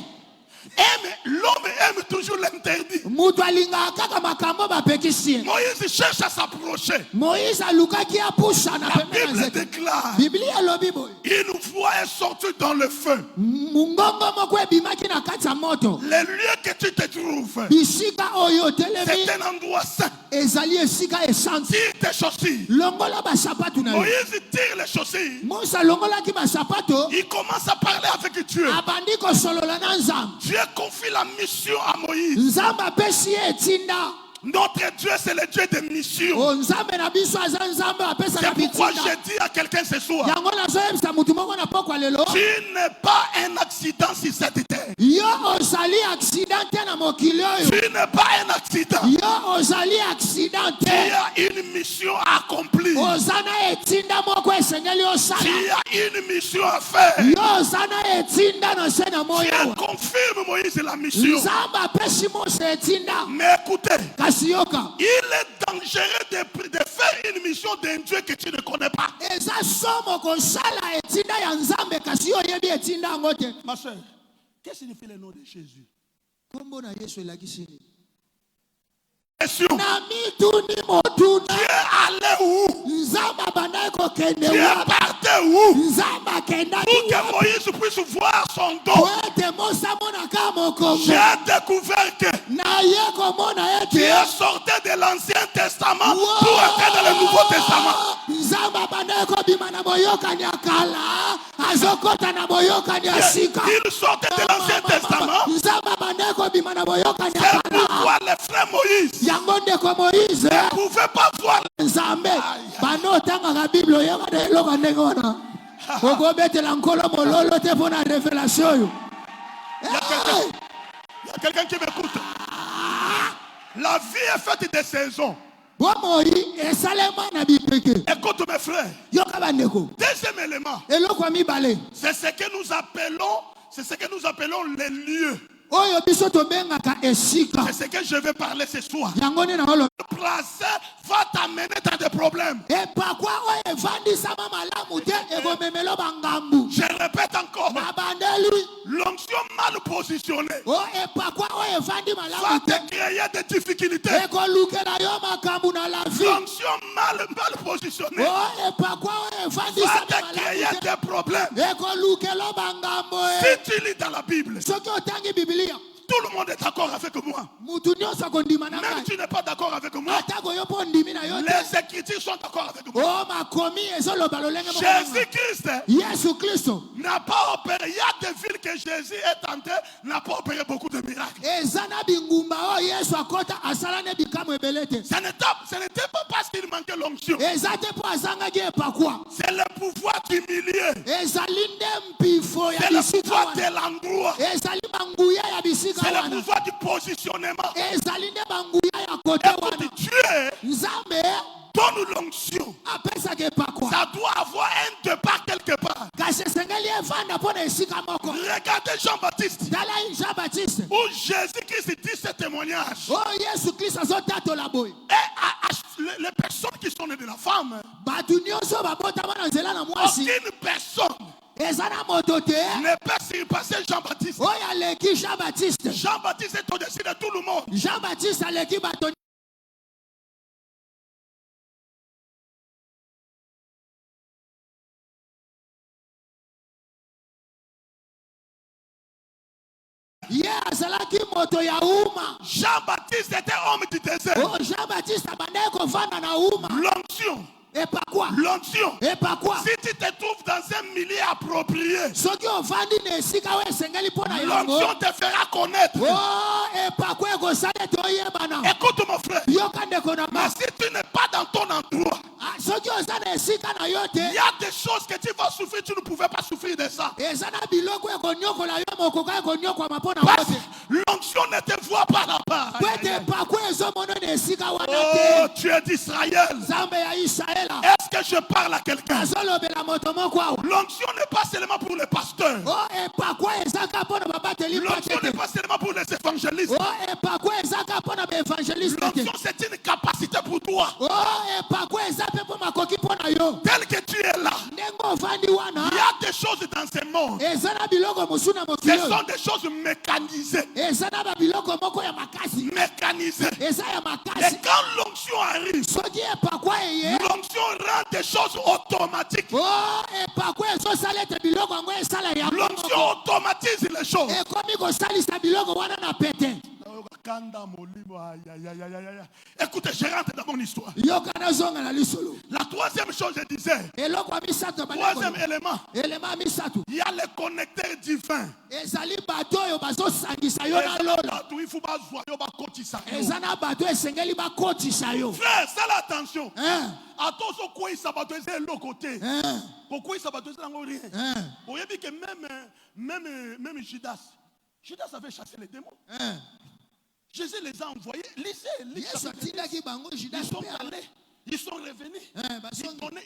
[SPEAKER 1] L'homme aime toujours l'interdit.
[SPEAKER 3] Mutu alingaka kaka makambo bapekisi ye.
[SPEAKER 1] Moïse cherche à s'approcher.
[SPEAKER 3] Moïse alukaki apusana
[SPEAKER 1] La
[SPEAKER 3] pembeni na
[SPEAKER 1] Bible
[SPEAKER 3] nzete.
[SPEAKER 1] déclare
[SPEAKER 3] Biblia elobi boye.
[SPEAKER 1] une voix est sortie dans le feu.
[SPEAKER 3] Mungongo moko ebimaki na kati ya moto.
[SPEAKER 1] Le lieu que tu te trouves,
[SPEAKER 3] Bisika oyo
[SPEAKER 1] c'est
[SPEAKER 3] telemi
[SPEAKER 1] un endroit saint.
[SPEAKER 3] ezali esika esanti.
[SPEAKER 1] Tire tes chaussures.
[SPEAKER 3] Longola basapatu na yo.
[SPEAKER 1] Moïse tire les chaussures.
[SPEAKER 3] Mose alongolaki basapato
[SPEAKER 1] Il commence à parler avec Dieu.
[SPEAKER 3] abandi kosolola na Nzambe.
[SPEAKER 1] Dieu confie la mission à Moïse.
[SPEAKER 3] Nzambe apesi ye etinda.
[SPEAKER 1] Notre Dieu, c'est le Dieu des missions.
[SPEAKER 3] O Nzambe na biso aza Nzambe apesa na
[SPEAKER 1] C'est pourquoi
[SPEAKER 3] bitinda.
[SPEAKER 1] je dis à quelqu'un ce soir,
[SPEAKER 3] Yango nazoyebisa mutu moko na pokwa lelo.
[SPEAKER 1] tu n'es pas un accident sur cette terre.
[SPEAKER 3] Yo ozali accident te na mokili oyo.
[SPEAKER 1] Tu n'es pas un accident.
[SPEAKER 3] Yo ozali accident
[SPEAKER 1] Tu
[SPEAKER 3] te.
[SPEAKER 1] as une mission à accomplir.
[SPEAKER 3] Oza na etinda moko esengeli osala.
[SPEAKER 1] Tu as une mission à faire.
[SPEAKER 3] Yo oza na etinda na se na moyo.
[SPEAKER 1] Dieu confirme Moïse la mission.
[SPEAKER 3] Nzambe apesi Mose etinda.
[SPEAKER 1] Mais écoutez,
[SPEAKER 3] Kasi yoka.
[SPEAKER 1] il est dangereux de faire une mission d'un Dieu que tu ne connais pas.
[SPEAKER 3] Eza somo kosala etinda ya Nzambe kasi yo yebi etinda yango te.
[SPEAKER 1] Ma soeur, qu'est-ce que signifie le nom de Jésus?
[SPEAKER 3] Kombo na Yesu elakisi nini?
[SPEAKER 1] Question.
[SPEAKER 3] Na mituni motuna.
[SPEAKER 1] Dieu allait où?
[SPEAKER 3] Nzambe abandaki kokende
[SPEAKER 1] Dieu
[SPEAKER 3] wapi?
[SPEAKER 1] partait où?
[SPEAKER 3] Nzambe akendaki
[SPEAKER 1] Pour que
[SPEAKER 3] wapi?
[SPEAKER 1] Moïse puisse voir son
[SPEAKER 3] Po
[SPEAKER 1] dos.
[SPEAKER 3] ete Mose amonaka mokongo.
[SPEAKER 1] J'ai découvert que
[SPEAKER 3] Na ye komona
[SPEAKER 1] Dieu
[SPEAKER 3] ete
[SPEAKER 1] sortait de l'Ancien Testament pour entrer dans le Nouveau Testament.
[SPEAKER 3] Nzambe abandaki kobima na boyokani ya kala azokota na boyokani ya sika.
[SPEAKER 1] Il sortait de l'Ancien Testament.
[SPEAKER 3] Nzambe abandaki kobima na boyokani ya
[SPEAKER 1] C'est
[SPEAKER 3] kala.
[SPEAKER 1] pourquoi les frères Moïse
[SPEAKER 3] Yango ndeko Moïse
[SPEAKER 1] ne pouvaient pas voir.
[SPEAKER 3] Nzambe bano otangaka Bible oyoka na eloko ndenge wana okobetela nkolo mololo te mpo na révélation oyo.
[SPEAKER 1] Il y a quelqu'un qui m'écoute. La vie est faite de saisons.
[SPEAKER 3] Bomoi esalema na bipeke.
[SPEAKER 1] Écoute mes frères.
[SPEAKER 3] Yoka bandeko.
[SPEAKER 1] Deuxième élément,
[SPEAKER 3] Eloko ya mibale
[SPEAKER 1] c'est ce que nous appelons les lieux.
[SPEAKER 3] oyo biso tobengaka esika.
[SPEAKER 1] C'est ce que je vais parler ce soir.
[SPEAKER 3] Yango nde na olo.
[SPEAKER 1] Le placé va t'amener dans des problèmes.
[SPEAKER 3] Epakwa oyo evandisama malamu te ekomemelo bangambu.
[SPEAKER 1] Je répète encore.
[SPEAKER 3] Mabandeli.
[SPEAKER 1] L'onction mal positionnée
[SPEAKER 3] O epakwa oyo evandi
[SPEAKER 1] va
[SPEAKER 3] malamu te
[SPEAKER 1] te créer des difficultés.
[SPEAKER 3] ekolukela yo makambu na la vie.
[SPEAKER 1] L'onction mal positionnée
[SPEAKER 3] O epakwa oyo
[SPEAKER 1] va
[SPEAKER 3] evandisama
[SPEAKER 1] te créer
[SPEAKER 3] malamu te
[SPEAKER 1] des problèmes.
[SPEAKER 3] ekolukela bangambo
[SPEAKER 1] Si tu lis dans la Bible,
[SPEAKER 3] soki otangi Biblia
[SPEAKER 1] tout le monde est d'accord avec moi.
[SPEAKER 3] mutu nyonso akondima na
[SPEAKER 1] Même
[SPEAKER 3] ngai
[SPEAKER 1] si tu n'es pas d'accord avec moi,
[SPEAKER 3] atako yo mpo ndimi na yo te.
[SPEAKER 1] les Écritures sont d'accord avec moi.
[SPEAKER 3] O makomi ezoloba lolenge moko na ngai.
[SPEAKER 1] Jésus-Christ
[SPEAKER 3] Yesu Kristo
[SPEAKER 1] n'a pas opéré. Il y a des villes que Jésus est tenté, n'a pas opéré beaucoup de miracles.
[SPEAKER 3] eza na bingumba oyo Yesu akota asala ne bikamwa ebele te.
[SPEAKER 1] Ce n'était pas parce qu'il manquait l'onction.
[SPEAKER 3] Eza te mpo azangaki epakwa.
[SPEAKER 1] C'est le pouvoir du milieu.
[SPEAKER 3] Ezali nde mpifo ya
[SPEAKER 1] C'est le
[SPEAKER 3] bisika
[SPEAKER 1] pouvoir
[SPEAKER 3] wana.
[SPEAKER 1] de l'endroit.
[SPEAKER 3] Ezali banguya ya bisika
[SPEAKER 1] C'est le
[SPEAKER 3] wana.
[SPEAKER 1] pouvoir du positionnement.
[SPEAKER 3] Ezali nde banguya ya kote wana.
[SPEAKER 1] Écoute, Dieu
[SPEAKER 3] Nzambe
[SPEAKER 1] donne l'onction.
[SPEAKER 3] apesaka epakwa.
[SPEAKER 1] Ça doit avoir un départ quelque part.
[SPEAKER 3] Kasi esengeli evanda mpo na esika moko.
[SPEAKER 1] Regardez Jean-Baptiste.
[SPEAKER 3] Tala Jean Baptiste.
[SPEAKER 1] Où Jésus-Christ dit ce témoignage.
[SPEAKER 3] oyo Yesu Kristo azotatola boye.
[SPEAKER 1] Et les personnes qui sont nées de la femme,
[SPEAKER 3] Bato nyonso babotama na nzela na mwasi.
[SPEAKER 1] aucune personne
[SPEAKER 3] Eza na moto te.
[SPEAKER 1] ne peut surpasser Jean-Baptiste.
[SPEAKER 3] Oyo aleki Jean Baptiste.
[SPEAKER 1] Jean-Baptiste est au-dessus de tout le monde.
[SPEAKER 3] Jean Baptiste aleki bato. Ye azalaki moto ya uma.
[SPEAKER 1] Jean-Baptiste était homme du désert.
[SPEAKER 3] Oh, Jean Baptiste abandaki kovanda na uma.
[SPEAKER 1] L'onction.
[SPEAKER 3] Epakwa.
[SPEAKER 1] L'onction.
[SPEAKER 3] Epakwa.
[SPEAKER 1] Si tu te trouves dans un milieu approprié,
[SPEAKER 3] Soki ovandi na esika oyo esengeli mpo na yango.
[SPEAKER 1] l'onction te fera connaître.
[SPEAKER 3] Oh, epakwa ekosala ete oyebana.
[SPEAKER 1] Écoute mon frère.
[SPEAKER 3] Yoka ndeko na
[SPEAKER 1] Mais
[SPEAKER 3] ma.
[SPEAKER 1] si tu n'es pas dans ton endroit,
[SPEAKER 3] Soki oza na esika na yo
[SPEAKER 1] il
[SPEAKER 3] te.
[SPEAKER 1] y a des choses que tu vas souffrir, tu ne pouvais pas souffrir de ça.
[SPEAKER 3] Eza na biloko ekonyokola yo mokoka ekonyokwama mpo na
[SPEAKER 1] Parce
[SPEAKER 3] yo
[SPEAKER 1] que
[SPEAKER 3] te.
[SPEAKER 1] l'onction ne te voit pas là-bas.
[SPEAKER 3] Po ete epakwa ezomona na esika wana
[SPEAKER 1] Oh,
[SPEAKER 3] te.
[SPEAKER 1] Dieu d'Israël.
[SPEAKER 3] Nzambe ya Israela.
[SPEAKER 1] Est-ce que je parle à quelqu'un?
[SPEAKER 3] Azolobela moto moko awa.
[SPEAKER 1] L'onction n'est pas seulement pour les pasteurs.
[SPEAKER 3] Oh, epakwa ezaka mpo na babateli
[SPEAKER 1] L'onction
[SPEAKER 3] mpate
[SPEAKER 1] n'est
[SPEAKER 3] te.
[SPEAKER 1] pas seulement pour les évangélistes.
[SPEAKER 3] Oh, epakwa ezaka mpo na baevangeliste te.
[SPEAKER 1] L'onction, c'est une capacité pour toi.
[SPEAKER 3] Oh, epakwa eza mpe mpo makoki mpo na yo.
[SPEAKER 1] Tel que tu es là,
[SPEAKER 3] Ndenge ovandi wana.
[SPEAKER 1] il y a des choses dans ce monde.
[SPEAKER 3] ezana biloko mosu na
[SPEAKER 1] Ce
[SPEAKER 3] mokili
[SPEAKER 1] sont des choses mécanisées.
[SPEAKER 3] ezana ba biloko moko ya makasi
[SPEAKER 1] Mécanisées.
[SPEAKER 3] eza ya
[SPEAKER 1] Et
[SPEAKER 3] makasi
[SPEAKER 1] quand l'onction arrive,
[SPEAKER 3] soki epakwa eye
[SPEAKER 1] l'onction rend des choses automatiques.
[SPEAKER 3] epakwa ezosala ete biloko yango esala yango
[SPEAKER 1] L'onction
[SPEAKER 3] moko
[SPEAKER 1] automatise les choses.
[SPEAKER 3] ekomi kosalisa biloko wana na pete
[SPEAKER 1] Écoutez, je rentre dans mon histoire.
[SPEAKER 3] yoka nazonga na lisolo
[SPEAKER 1] La troisième chose, je disais,
[SPEAKER 3] eloko ya misato
[SPEAKER 1] troisième élément,
[SPEAKER 3] elema ya misato
[SPEAKER 1] il y a les connecteurs divins.
[SPEAKER 3] ezali bato oyo bazosangisa yo na lola
[SPEAKER 1] Il faut pas jouer, il faut pas kotisa.
[SPEAKER 3] eza na bato esengeli bakotisa yo
[SPEAKER 1] Frère, c'est l'attention.
[SPEAKER 3] Hein?
[SPEAKER 1] Attention, quoi il s'abattu, c'est l'autre côté.
[SPEAKER 3] Hein?
[SPEAKER 1] Pourquoi il s'abattu, c'est rien.
[SPEAKER 3] Hein?
[SPEAKER 1] Vous voyez que même Judas avait chassé les démons.
[SPEAKER 3] Hein?
[SPEAKER 1] Jésus les a envoyés. Lisez.
[SPEAKER 3] Yesu atindaki bango Judas
[SPEAKER 1] Ils sont
[SPEAKER 3] mpe
[SPEAKER 1] allés. Ils sont revenus.
[SPEAKER 3] Hein,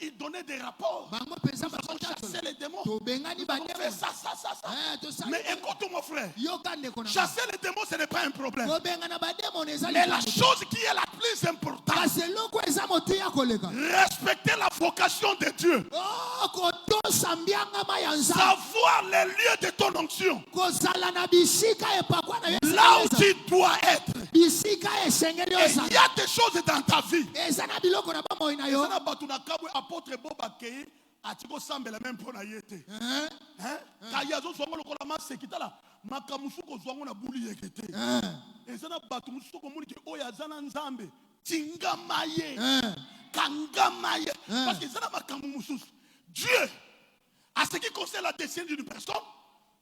[SPEAKER 1] Ils donnaient des rapports.
[SPEAKER 3] bango mpenza
[SPEAKER 1] Nous avons chassé les démons.
[SPEAKER 3] tobengani
[SPEAKER 1] Nous avons fait
[SPEAKER 3] bademo
[SPEAKER 1] ça. Mais écoute mon frère.
[SPEAKER 3] yoka ndeko na
[SPEAKER 1] Chasser les démons, ce n'est pas un problème.
[SPEAKER 3] kobengana bademo na ezali
[SPEAKER 1] Mais la chose qui est la plus importante,
[SPEAKER 3] kasi eloko eza motuya koleka
[SPEAKER 1] respecter la vocation de Dieu.
[SPEAKER 3] kotosa mbiangama ya nzambe
[SPEAKER 1] Savoir les lieux de ton onction.
[SPEAKER 3] kozala na bisika epakwa na yo
[SPEAKER 1] Là où tu dois être.
[SPEAKER 3] bisika esengeli
[SPEAKER 1] Et il y
[SPEAKER 3] ozala
[SPEAKER 1] a des choses dans ta vie.
[SPEAKER 3] eza na biloko na bomoi na yo
[SPEAKER 1] Sana batu na kabwe apôtre Bob akei atiko sambela même pour na yete.
[SPEAKER 3] Hein?
[SPEAKER 1] Kaya zo zongo lokola masekitala makamusu ko zongo na buli yekete. Ezana batu musu ko muni ke oya zana nzambe tinga maye. Kanga maye. Parce que ezana makamu musu. Dieu à ce qui concerne la destinée d'une personne,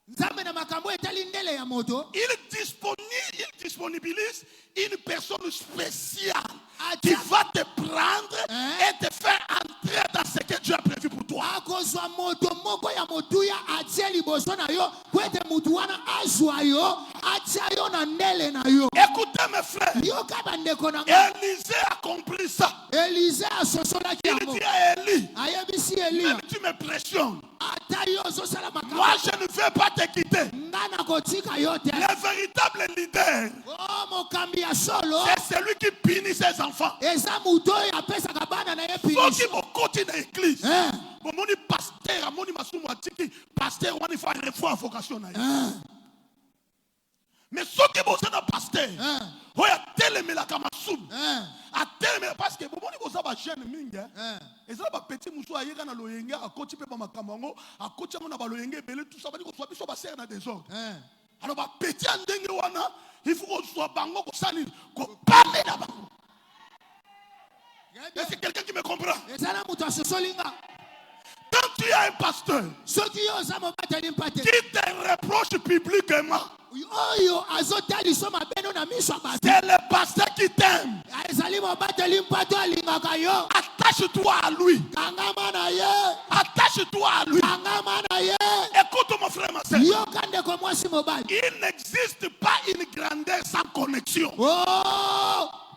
[SPEAKER 3] nzambe na makambo etali ndele ya moto
[SPEAKER 1] il disponibilise une personne spéciale qui va te prendre et te faire entrer dans ce que Dieu a prévu pour toi.
[SPEAKER 3] akozwa moto moko ya motuya atie liboso na yo po ete mutu wana azwa yo atia yo na ndele na yo
[SPEAKER 1] Écoutez mes frères,
[SPEAKER 3] yoka bandeko na nga
[SPEAKER 1] Élisée a compris ça.
[SPEAKER 3] elize asosolaki
[SPEAKER 1] Il
[SPEAKER 3] yango
[SPEAKER 1] dit à Élie,
[SPEAKER 3] ayebisi eliya
[SPEAKER 1] même tu me pressionnes,
[SPEAKER 3] ata yo ozosala
[SPEAKER 1] moi
[SPEAKER 3] makambo
[SPEAKER 1] je ne vais pas te quitter.
[SPEAKER 3] nga nakotika yo te
[SPEAKER 1] Le véritable leader,
[SPEAKER 3] mokambi ya solo
[SPEAKER 1] c'est celui qui punit ses enfants.
[SPEAKER 3] eza mutu oyo apesaka bana na ye
[SPEAKER 1] Ceux
[SPEAKER 3] pinishi
[SPEAKER 1] qui vont continuer l'église,
[SPEAKER 3] Hein?
[SPEAKER 1] mon pasteur, mon masumu atiki, pasteur, on y fait refoua vocation. Mais ceux qui vont être pasteur, on y a tellement la kamasum. A tellement parce que bon on y va jeune minga. Et ça va petit musu ayeka na loyenge a coach pe ba makamango, a coach mo na ba loyenge belé tout ça va dire ko soit biso ba serre na désordre. Alors ba petit andenge wana, il faut qu'on soit bango ko sali ko parler là bas. Est-ce que quelqu'un qui me comprend?
[SPEAKER 3] eza na mutu asosoli nga
[SPEAKER 1] Quand tu as un pasteur
[SPEAKER 3] soki yo oza mobateli mpate
[SPEAKER 1] qui te reproche publiquement,
[SPEAKER 3] oyo azotaliso mabeno na miso ya bato
[SPEAKER 1] c'est le pasteur qui t'aime.
[SPEAKER 3] ezali mobateli mpate alingaka yo
[SPEAKER 1] Attache-toi à lui.
[SPEAKER 3] kangama na ye
[SPEAKER 1] Attache-toi à lui.
[SPEAKER 3] kangama na ye
[SPEAKER 1] Écoute mon frère, ma soeur.
[SPEAKER 3] yoka ndeko mwasi mobali
[SPEAKER 1] Il n'existe pas une grandeur sans connexion.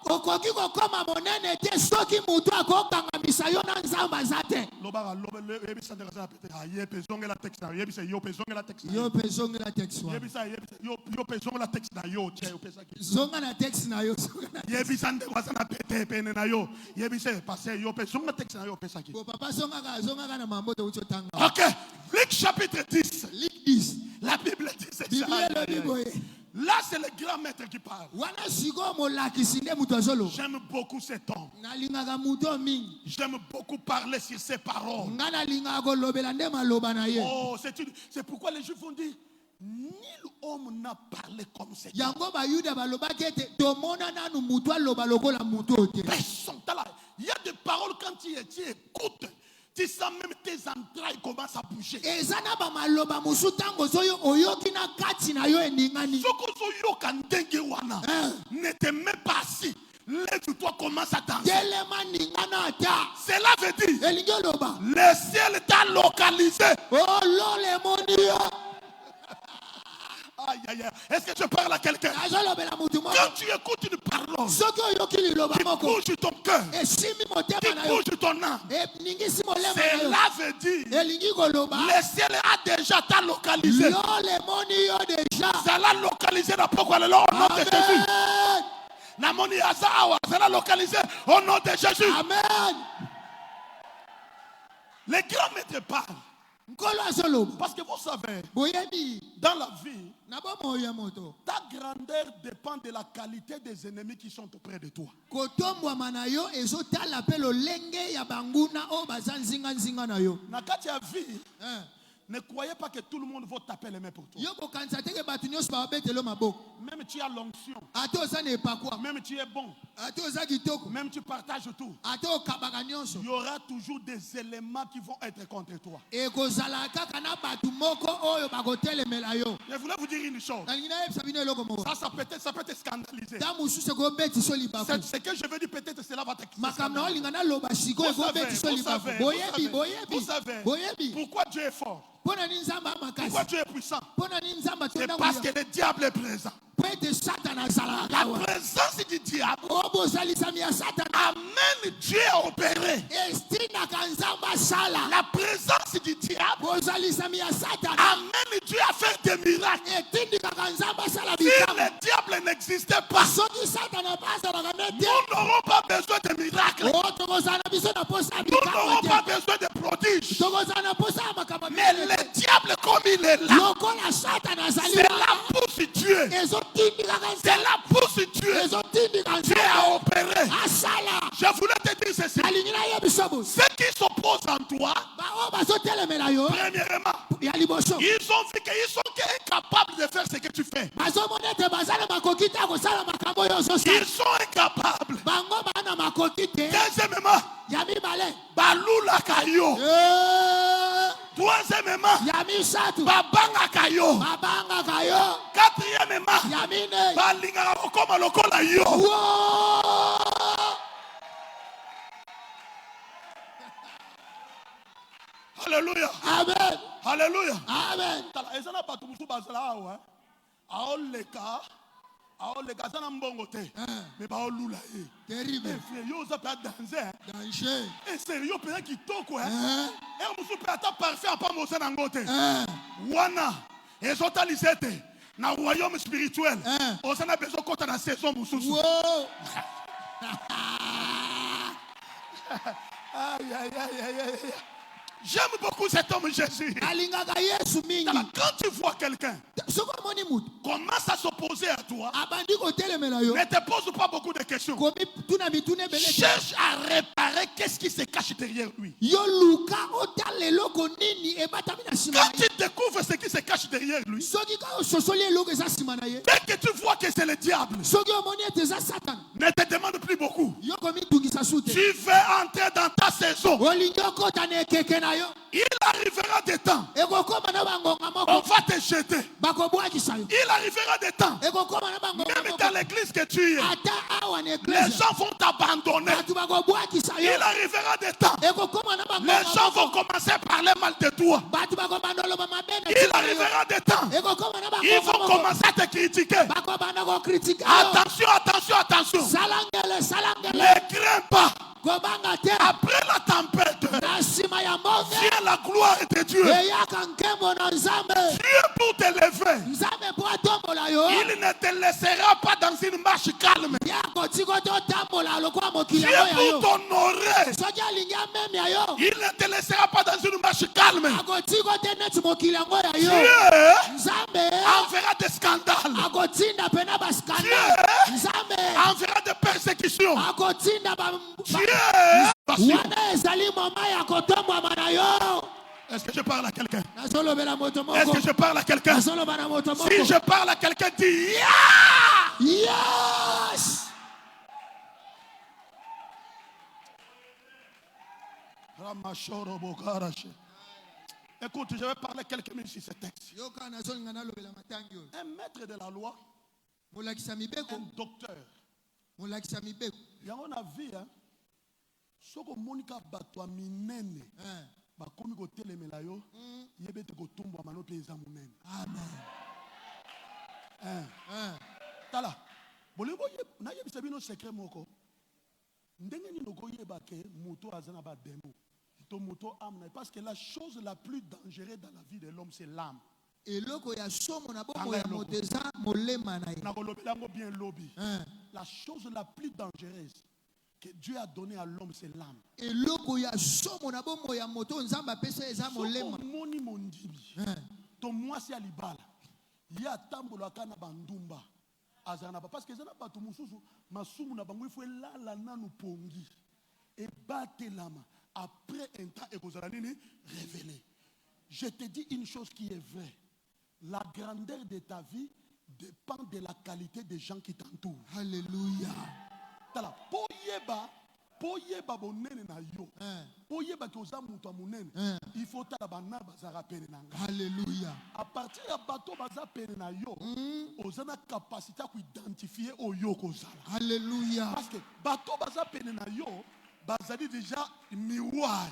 [SPEAKER 3] okoki kokoma monene te soki mutu akokangamisa yo na nzambe aza te yo mpe zongela texte wana zonga na texte na yo po papa zongaka na mambo touti otanga
[SPEAKER 1] Ok, Luc chapitre 10.
[SPEAKER 3] Luc 10
[SPEAKER 1] La Bible dit c'est
[SPEAKER 3] biblia
[SPEAKER 1] ça.
[SPEAKER 3] elobi boye
[SPEAKER 1] Là, c'est le grand maître qui parle.
[SPEAKER 3] wana sikoyo molakisi nde mutu azoloba
[SPEAKER 1] J'aime beaucoup cet homme.
[SPEAKER 3] nalingaka mutu oyo mingi
[SPEAKER 1] J'aime beaucoup parler sur ses paroles.
[SPEAKER 3] nga nalingaka kolobela nde maloba na ye
[SPEAKER 1] Oh, c'est pourquoi les Juifs vont dire nul homme n'a parlé comme cet homme.
[SPEAKER 3] yango bayuda balobaki ete tomona nanu mutu aloba lokola mutu oyo te
[SPEAKER 1] Personne. Il y a des paroles quand tu écoutes, tu sens même tes entrailles commencent à bouger.
[SPEAKER 3] eza na bamaloba mosu ntango oyo oyoki na kati na yo eningani
[SPEAKER 1] Sokozoyoka ndenge wana, ne te mets pas assis. Lève-toi, commence à danser.
[SPEAKER 3] telema ningana ata
[SPEAKER 1] Cela veut dire
[SPEAKER 3] elingi oloba
[SPEAKER 1] le ciel t'a localisé.
[SPEAKER 3] ololo emoni yo
[SPEAKER 1] Aïe, aïe, aïe. Est-ce que je parle à quelqu'un?
[SPEAKER 3] azolobela mutu moko
[SPEAKER 1] Quand tu écoutes une parole
[SPEAKER 3] soki oyoki liloba
[SPEAKER 1] qui
[SPEAKER 3] moko
[SPEAKER 1] bouge ton cœur,
[SPEAKER 3] esimi motema
[SPEAKER 1] qui
[SPEAKER 3] na yo
[SPEAKER 1] bouge ton âme,
[SPEAKER 3] eningisi molema na yo
[SPEAKER 1] cela veut dire
[SPEAKER 3] elingi koloba
[SPEAKER 1] le ciel a déjà t'a localisé.
[SPEAKER 3] lolo emoni yo deja
[SPEAKER 1] Ça l'a localisé dans pourquoi le nom de Jésus.
[SPEAKER 3] amen
[SPEAKER 1] Namoni Azawa, ça l'a localisé au nom de Jésus.
[SPEAKER 3] amen
[SPEAKER 1] Les grands maîtres parlent.
[SPEAKER 3] nkolo azoloba
[SPEAKER 1] Parce que vous savez,
[SPEAKER 3] boyebi
[SPEAKER 1] dans la vie,
[SPEAKER 3] na bomoi ya moto
[SPEAKER 1] ta grandeur dépend de la qualité des ennemis qui sont auprès de toi.
[SPEAKER 3] kotombwama na yo ezotala mpe lolenge ya banguna oyo baza nzinga na yo.
[SPEAKER 1] Na kati ya vie,
[SPEAKER 3] Hein.
[SPEAKER 1] ne croyez pas que tout le monde va taper les mains pour toi.
[SPEAKER 3] Yo kokanisa te ke bato nyonso babetelo maboko
[SPEAKER 1] Même tu as l'onction,
[SPEAKER 3] ate oza na epakwa
[SPEAKER 1] même tu es bon,
[SPEAKER 3] ate oza kitoko
[SPEAKER 1] même tu partages tout.
[SPEAKER 3] ate okabaka nyonso
[SPEAKER 1] Il y aura toujours des éléments qui vont être contre toi.
[SPEAKER 3] ekozala kaka na bato moko oyo bakotelemela yo.
[SPEAKER 1] Je voulais vous dire une chose.
[SPEAKER 3] nalingi nayebisa bino eloko moko
[SPEAKER 1] Ça peut te scandaliser.
[SPEAKER 3] ta mosusu ekobetiso libaku
[SPEAKER 1] Ce que je veux dire, peut-être cela va te
[SPEAKER 3] makambo na
[SPEAKER 1] scandaliser.
[SPEAKER 3] olinga naloba sikoyo
[SPEAKER 1] Vous savez,
[SPEAKER 3] ekobetiso
[SPEAKER 1] vous
[SPEAKER 3] libaku
[SPEAKER 1] savez,
[SPEAKER 3] boyebi
[SPEAKER 1] vous savez
[SPEAKER 3] boyebi
[SPEAKER 1] pourquoi Dieu est fort,
[SPEAKER 3] mpo na nini nzambe
[SPEAKER 1] pourquoi
[SPEAKER 3] amakasi
[SPEAKER 1] Dieu est puissant.
[SPEAKER 3] mpo na nini nzambe
[SPEAKER 1] C'est
[SPEAKER 3] atonda
[SPEAKER 1] parce que le diable est présent.
[SPEAKER 3] mpo ete satana azalaka
[SPEAKER 1] La
[SPEAKER 3] awa
[SPEAKER 1] présence du diable
[SPEAKER 3] o bozalisami ya satana
[SPEAKER 1] amène Dieu à opérer.
[SPEAKER 3] estindaka nzambe asala
[SPEAKER 1] La présence du diable
[SPEAKER 3] bozalisami ya satana
[SPEAKER 1] amène Dieu à faire des miracles.
[SPEAKER 3] etindikaka nzambe asala
[SPEAKER 1] Si
[SPEAKER 3] bikambo
[SPEAKER 1] le diable n'existait pas,
[SPEAKER 3] soki satana mpe azalaka ne te
[SPEAKER 1] nous n'aurons pas besoin de miracles.
[SPEAKER 3] o tokozala na biso na posa ya
[SPEAKER 1] Nous n'aurons
[SPEAKER 3] bikambo
[SPEAKER 1] pas
[SPEAKER 3] te
[SPEAKER 1] besoin de prodiges.
[SPEAKER 3] tokozala na posa ya makambo
[SPEAKER 1] Mais le diable, comme il est là,
[SPEAKER 3] lokola satana azali
[SPEAKER 1] c'est là pour Dieu.
[SPEAKER 3] ezotindikaka
[SPEAKER 1] C'est là pour Dieu.
[SPEAKER 3] ezotindika
[SPEAKER 1] Dieu a opéré.
[SPEAKER 3] asala
[SPEAKER 1] Je voulais te dire ceci.
[SPEAKER 3] alingi nayebisa bosi
[SPEAKER 1] Ceux qui s'opposent en toi,
[SPEAKER 3] baoyo bazotelemela yo
[SPEAKER 1] premièrement,
[SPEAKER 3] ya liboso
[SPEAKER 1] ils ont vu qu'ils sont incapables de faire ce que tu fais.
[SPEAKER 3] bazomona ete baza na makoki te ya kosala makambo oyo ozosala
[SPEAKER 1] Ils sont incapables.
[SPEAKER 3] bango baa na makoki te
[SPEAKER 1] Deuxièmement,
[SPEAKER 3] ya mibale
[SPEAKER 1] balulaka yo. Troisièmement,
[SPEAKER 3] ya misato
[SPEAKER 1] babangaka yo.
[SPEAKER 3] babangaka yo
[SPEAKER 1] Quatrièmement,
[SPEAKER 3] ya mine
[SPEAKER 1] balingaka kokoma lokola yo.
[SPEAKER 3] Wo!
[SPEAKER 1] Alléluia.
[SPEAKER 3] amen
[SPEAKER 1] Alléluia.
[SPEAKER 3] amen
[SPEAKER 1] Tala, eza na bato mosusu bazala awa aoleka aza na mbongo te me baolula ye.
[SPEAKER 3] terrible
[SPEAKER 1] Frère, yo oza mpe adanse
[SPEAKER 3] danger
[SPEAKER 1] sérieux yo mpenza kitoko ere
[SPEAKER 3] Hein?
[SPEAKER 1] mosusu mpe ata parfait apamba oza nango te
[SPEAKER 3] Hein?
[SPEAKER 1] wana ezotalisa ete na royaume spirituel
[SPEAKER 3] Hein?
[SPEAKER 1] oza na bezo kota na saison mosusu.
[SPEAKER 3] Wo!
[SPEAKER 1] Aïe, aïe, aïe, aïe, aïe. J'aime beaucoup cet homme Jésus.
[SPEAKER 3] alingaka yesu mingi
[SPEAKER 1] Tala, quand tu vois quelqu'un
[SPEAKER 3] soki omoni mutu
[SPEAKER 1] commence à s'opposer à toi,
[SPEAKER 3] abandi kotelemela yo
[SPEAKER 1] ne te pose pas beaucoup de questions.
[SPEAKER 3] komituna mituna ebele te.
[SPEAKER 1] Cherche à réparer qu'est-ce qui se cache derrière lui.
[SPEAKER 3] yo luka otala eloko nini ebatami na nsima
[SPEAKER 1] Quand
[SPEAKER 3] na ye
[SPEAKER 1] tu découvres ce qui se cache derrière lui,
[SPEAKER 3] soki ka ososoli eloko eza nsima na ye
[SPEAKER 1] dès que tu vois que c'est le diable,
[SPEAKER 3] soki omoni ete eza satana
[SPEAKER 1] ne te demande plus beaucoup.
[SPEAKER 3] yo komitungisa su te
[SPEAKER 1] Tu veux entrer dans ta saison.
[SPEAKER 3] olingi okota na ekeke na yo
[SPEAKER 1] Il arrivera des temps,
[SPEAKER 3] ekokoma na bangonga
[SPEAKER 1] on
[SPEAKER 3] moko
[SPEAKER 1] va te jeter.
[SPEAKER 3] bakobwakisa yo
[SPEAKER 1] Il arrivera des temps,
[SPEAKER 3] ekokoma na bangonga
[SPEAKER 1] même
[SPEAKER 3] moko
[SPEAKER 1] dans l'église que tu es,
[SPEAKER 3] ata awa na
[SPEAKER 1] les
[SPEAKER 3] eklese
[SPEAKER 1] gens vont t'abandonner.
[SPEAKER 3] bato bakobwakisa yo
[SPEAKER 1] Il arrivera des temps,
[SPEAKER 3] ekokoma na
[SPEAKER 1] les
[SPEAKER 3] bangonga
[SPEAKER 1] gens
[SPEAKER 3] moko
[SPEAKER 1] vont commencer à parler mal de toi.
[SPEAKER 3] bato bakobanda oloba mabe na
[SPEAKER 1] Il
[SPEAKER 3] ntina na yo
[SPEAKER 1] arrivera des temps,
[SPEAKER 3] ekokoma na
[SPEAKER 1] ils
[SPEAKER 3] bangonga
[SPEAKER 1] vont
[SPEAKER 3] moko
[SPEAKER 1] commencer à te critiquer.
[SPEAKER 3] bakobanda kokritika yo
[SPEAKER 1] Attention, attention, attention.
[SPEAKER 3] salangele salangele
[SPEAKER 1] Ne crains pas.
[SPEAKER 3] kobanga te
[SPEAKER 1] Après la tempête,
[SPEAKER 3] na nsima ya mbonge
[SPEAKER 1] vient la gloire de Dieu.
[SPEAKER 3] eyaka nkembo na nzambe
[SPEAKER 1] Dieu pour t'élever.
[SPEAKER 3] nzambe mpo atombola yo
[SPEAKER 1] Il ne te laissera pas dans une marche calme.
[SPEAKER 3] ye akotika te otambola lokola mokili
[SPEAKER 1] Dieu
[SPEAKER 3] yango ya
[SPEAKER 1] pour
[SPEAKER 3] yo
[SPEAKER 1] t'honorer.
[SPEAKER 3] soki alingi amemia yo
[SPEAKER 1] Il ne te laissera pas dans une marche calme.
[SPEAKER 3] akotika te neti mokili yango ya yo
[SPEAKER 1] Dieu
[SPEAKER 3] nzambe
[SPEAKER 1] enverra des scandales.
[SPEAKER 3] akotinda mpe na baskandale
[SPEAKER 1] Dieu
[SPEAKER 3] nzambe
[SPEAKER 1] enverra des persécutions.
[SPEAKER 3] akotinda
[SPEAKER 1] Dieu.
[SPEAKER 3] wana ezali moma ya kotombwama na yo
[SPEAKER 1] Est-ce que je parle à quelqu'un?
[SPEAKER 3] nazolobela moto
[SPEAKER 1] Est-ce
[SPEAKER 3] moko
[SPEAKER 1] que je parle à quelqu'un?
[SPEAKER 3] nazoloba na moto moko
[SPEAKER 1] Si je parle à quelqu'un, dis yeah!
[SPEAKER 3] yes
[SPEAKER 1] Écoute, je vais parler quelques minutes sur ce texte.
[SPEAKER 3] yoka nazolinga nalobela matangi oyo
[SPEAKER 1] Un maître de la loi,
[SPEAKER 3] molakisa mibeko
[SPEAKER 1] un docteur.
[SPEAKER 3] molakisa mibeko
[SPEAKER 1] yango na vie soko monika bato ya minene bakomi kotelemela yo yebe te kotumbwama no mpe eza monene. Tala bolingo nayebisa bino secret moko ndenge nini okoyeba ke moto aza na bademo to moto ame na parce que la chose la plus dangereuse dans la vie de l'homme c'est l'âme.
[SPEAKER 3] eloko ya somo na bomoi ya moto eza molema na ye
[SPEAKER 1] nakolobela yango bien lobi. La chose la plus dangereuse que Dieu a donné à l'homme, c'est l'âme.
[SPEAKER 3] eloko ya somo na bomoi ya moto nzambe apesa eza molema.
[SPEAKER 1] Moni mondibi. To moi c'est alibala. Ya tambolaka na bandumba. Azana parce que zana bato mususu masumu na bango il faut la nanu pongi. Et battre l'âme. Après un temps ekozala nini révélé. Je te dis une chose qui est vraie. La grandeur de ta vie dépend de la qualité des gens qui t'entourent.
[SPEAKER 3] Alléluia.
[SPEAKER 1] Tala poyeba bonene na yo. Poyeba que oza muto monene. Il faut tala bana bazara pene nanga.
[SPEAKER 3] Alléluia.
[SPEAKER 1] À partir de bato baza pene na yo, oza na capacité à identifier oyo kozala.
[SPEAKER 3] Alléluia.
[SPEAKER 1] Parce que bato baza pene na yo, bazali déjà miroir.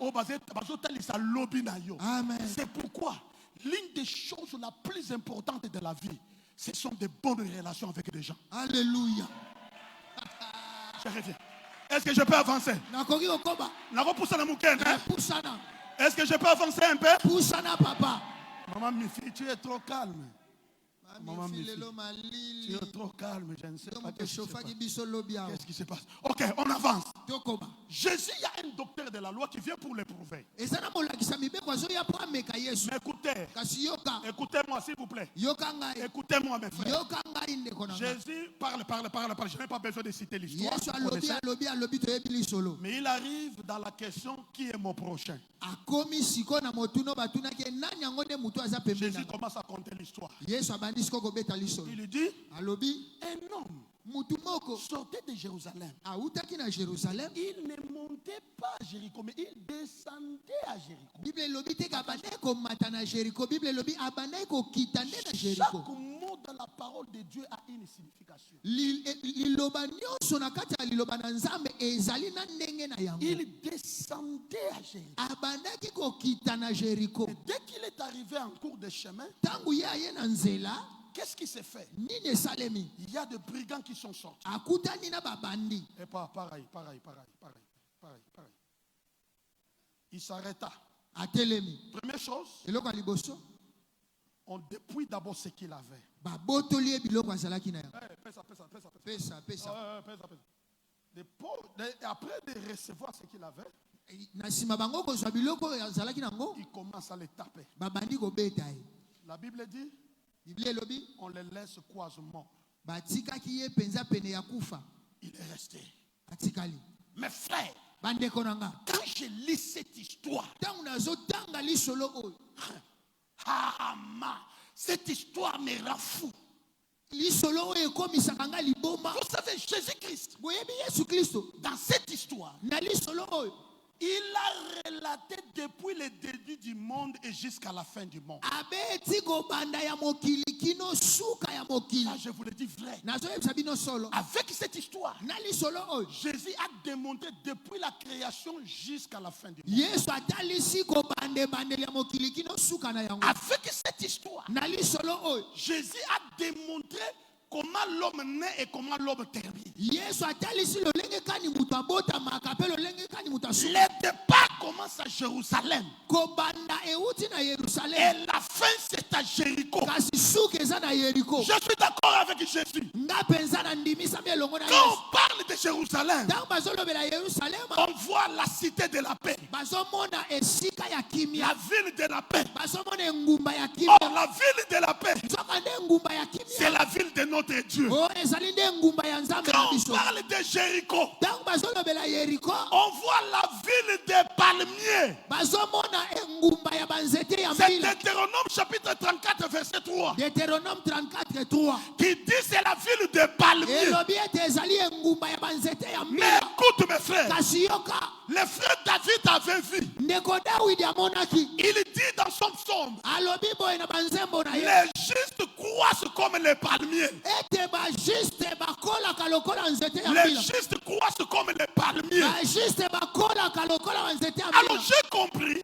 [SPEAKER 1] O bazotalisa lobi na yo.
[SPEAKER 3] Amen.
[SPEAKER 1] C'est pourquoi l'une des choses la plus importante de la vie, ce sont de bonnes relations avec les gens.
[SPEAKER 3] Alléluia.
[SPEAKER 1] Je reviens. Est-ce que je peux avancer?
[SPEAKER 3] Nakoki okoba.
[SPEAKER 1] Est-ce que je peux avancer un peu?
[SPEAKER 3] Poussana papa.
[SPEAKER 1] Maman Mifi, tu es trop calme. Maman Mifi,
[SPEAKER 3] Mifi.
[SPEAKER 1] tu es trop calme. Je ne sais pas qu'est-ce qui se passe. Ok, on avance. Jésus, il y a un docteur de la loi qui vient pour l'éprouver. Mais écoutez, écoutez-moi s'il vous plaît. Écoutez-moi mes frères. Jésus parle. Je n'ai pas besoin de citer l'histoire. Mais il arrive dans la question qui est mon prochain. Jésus commence à compter l'histoire. Il dit, un homme sortait de Jérusalem. Il ne montait pas à Jéricho, mais il descendait à Jéricho. Chaque mot dans la parole de Dieu a une signification. Il descendait à Jéricho. Et dès qu'il est arrivé en cours de chemin, qu'est-ce qui s'est fait? Il y a des brigands qui sont sortis. Et pareil. Il s'arrêta. Première chose, on dépouille d'abord ce qu'il avait. Après de recevoir ce qu'il avait, il commence à les taper. La Bible dit, on les laisse croisement. Il est resté. Mes frères, quand je lis cette histoire, cette histoire me rend fou. Vous savez, Jésus-Christ, dans cette histoire, il a relaté depuis le début du monde et jusqu'à la fin du monde. Ah, je vous le dis vrai. Avec cette histoire, Jésus a démontré depuis la création jusqu'à la fin du monde. Avec cette histoire, Jésus a démontré comment l'homme naît et comment l'homme termine. Le départ commence à Jérusalem. Et la fin c'est à Jéricho. Je suis d'accord avec Jésus. Quand on parle de Jérusalem, on voit la cité de la paix. La ville de la paix. Or la ville de la paix, c'est la ville de notre Dieu. Quand on parle de Jéricho, on voit la ville des palmiers. C'est Deutéronome chapitre 34 verset 3 qui dit c'est la ville des palmiers. Mais écoute mes frères, le frère David avait vu. Il dit dans son psaume, les justes croissent comme les palmiers. Les justes croissent comme les palmiers. Alors j'ai compris.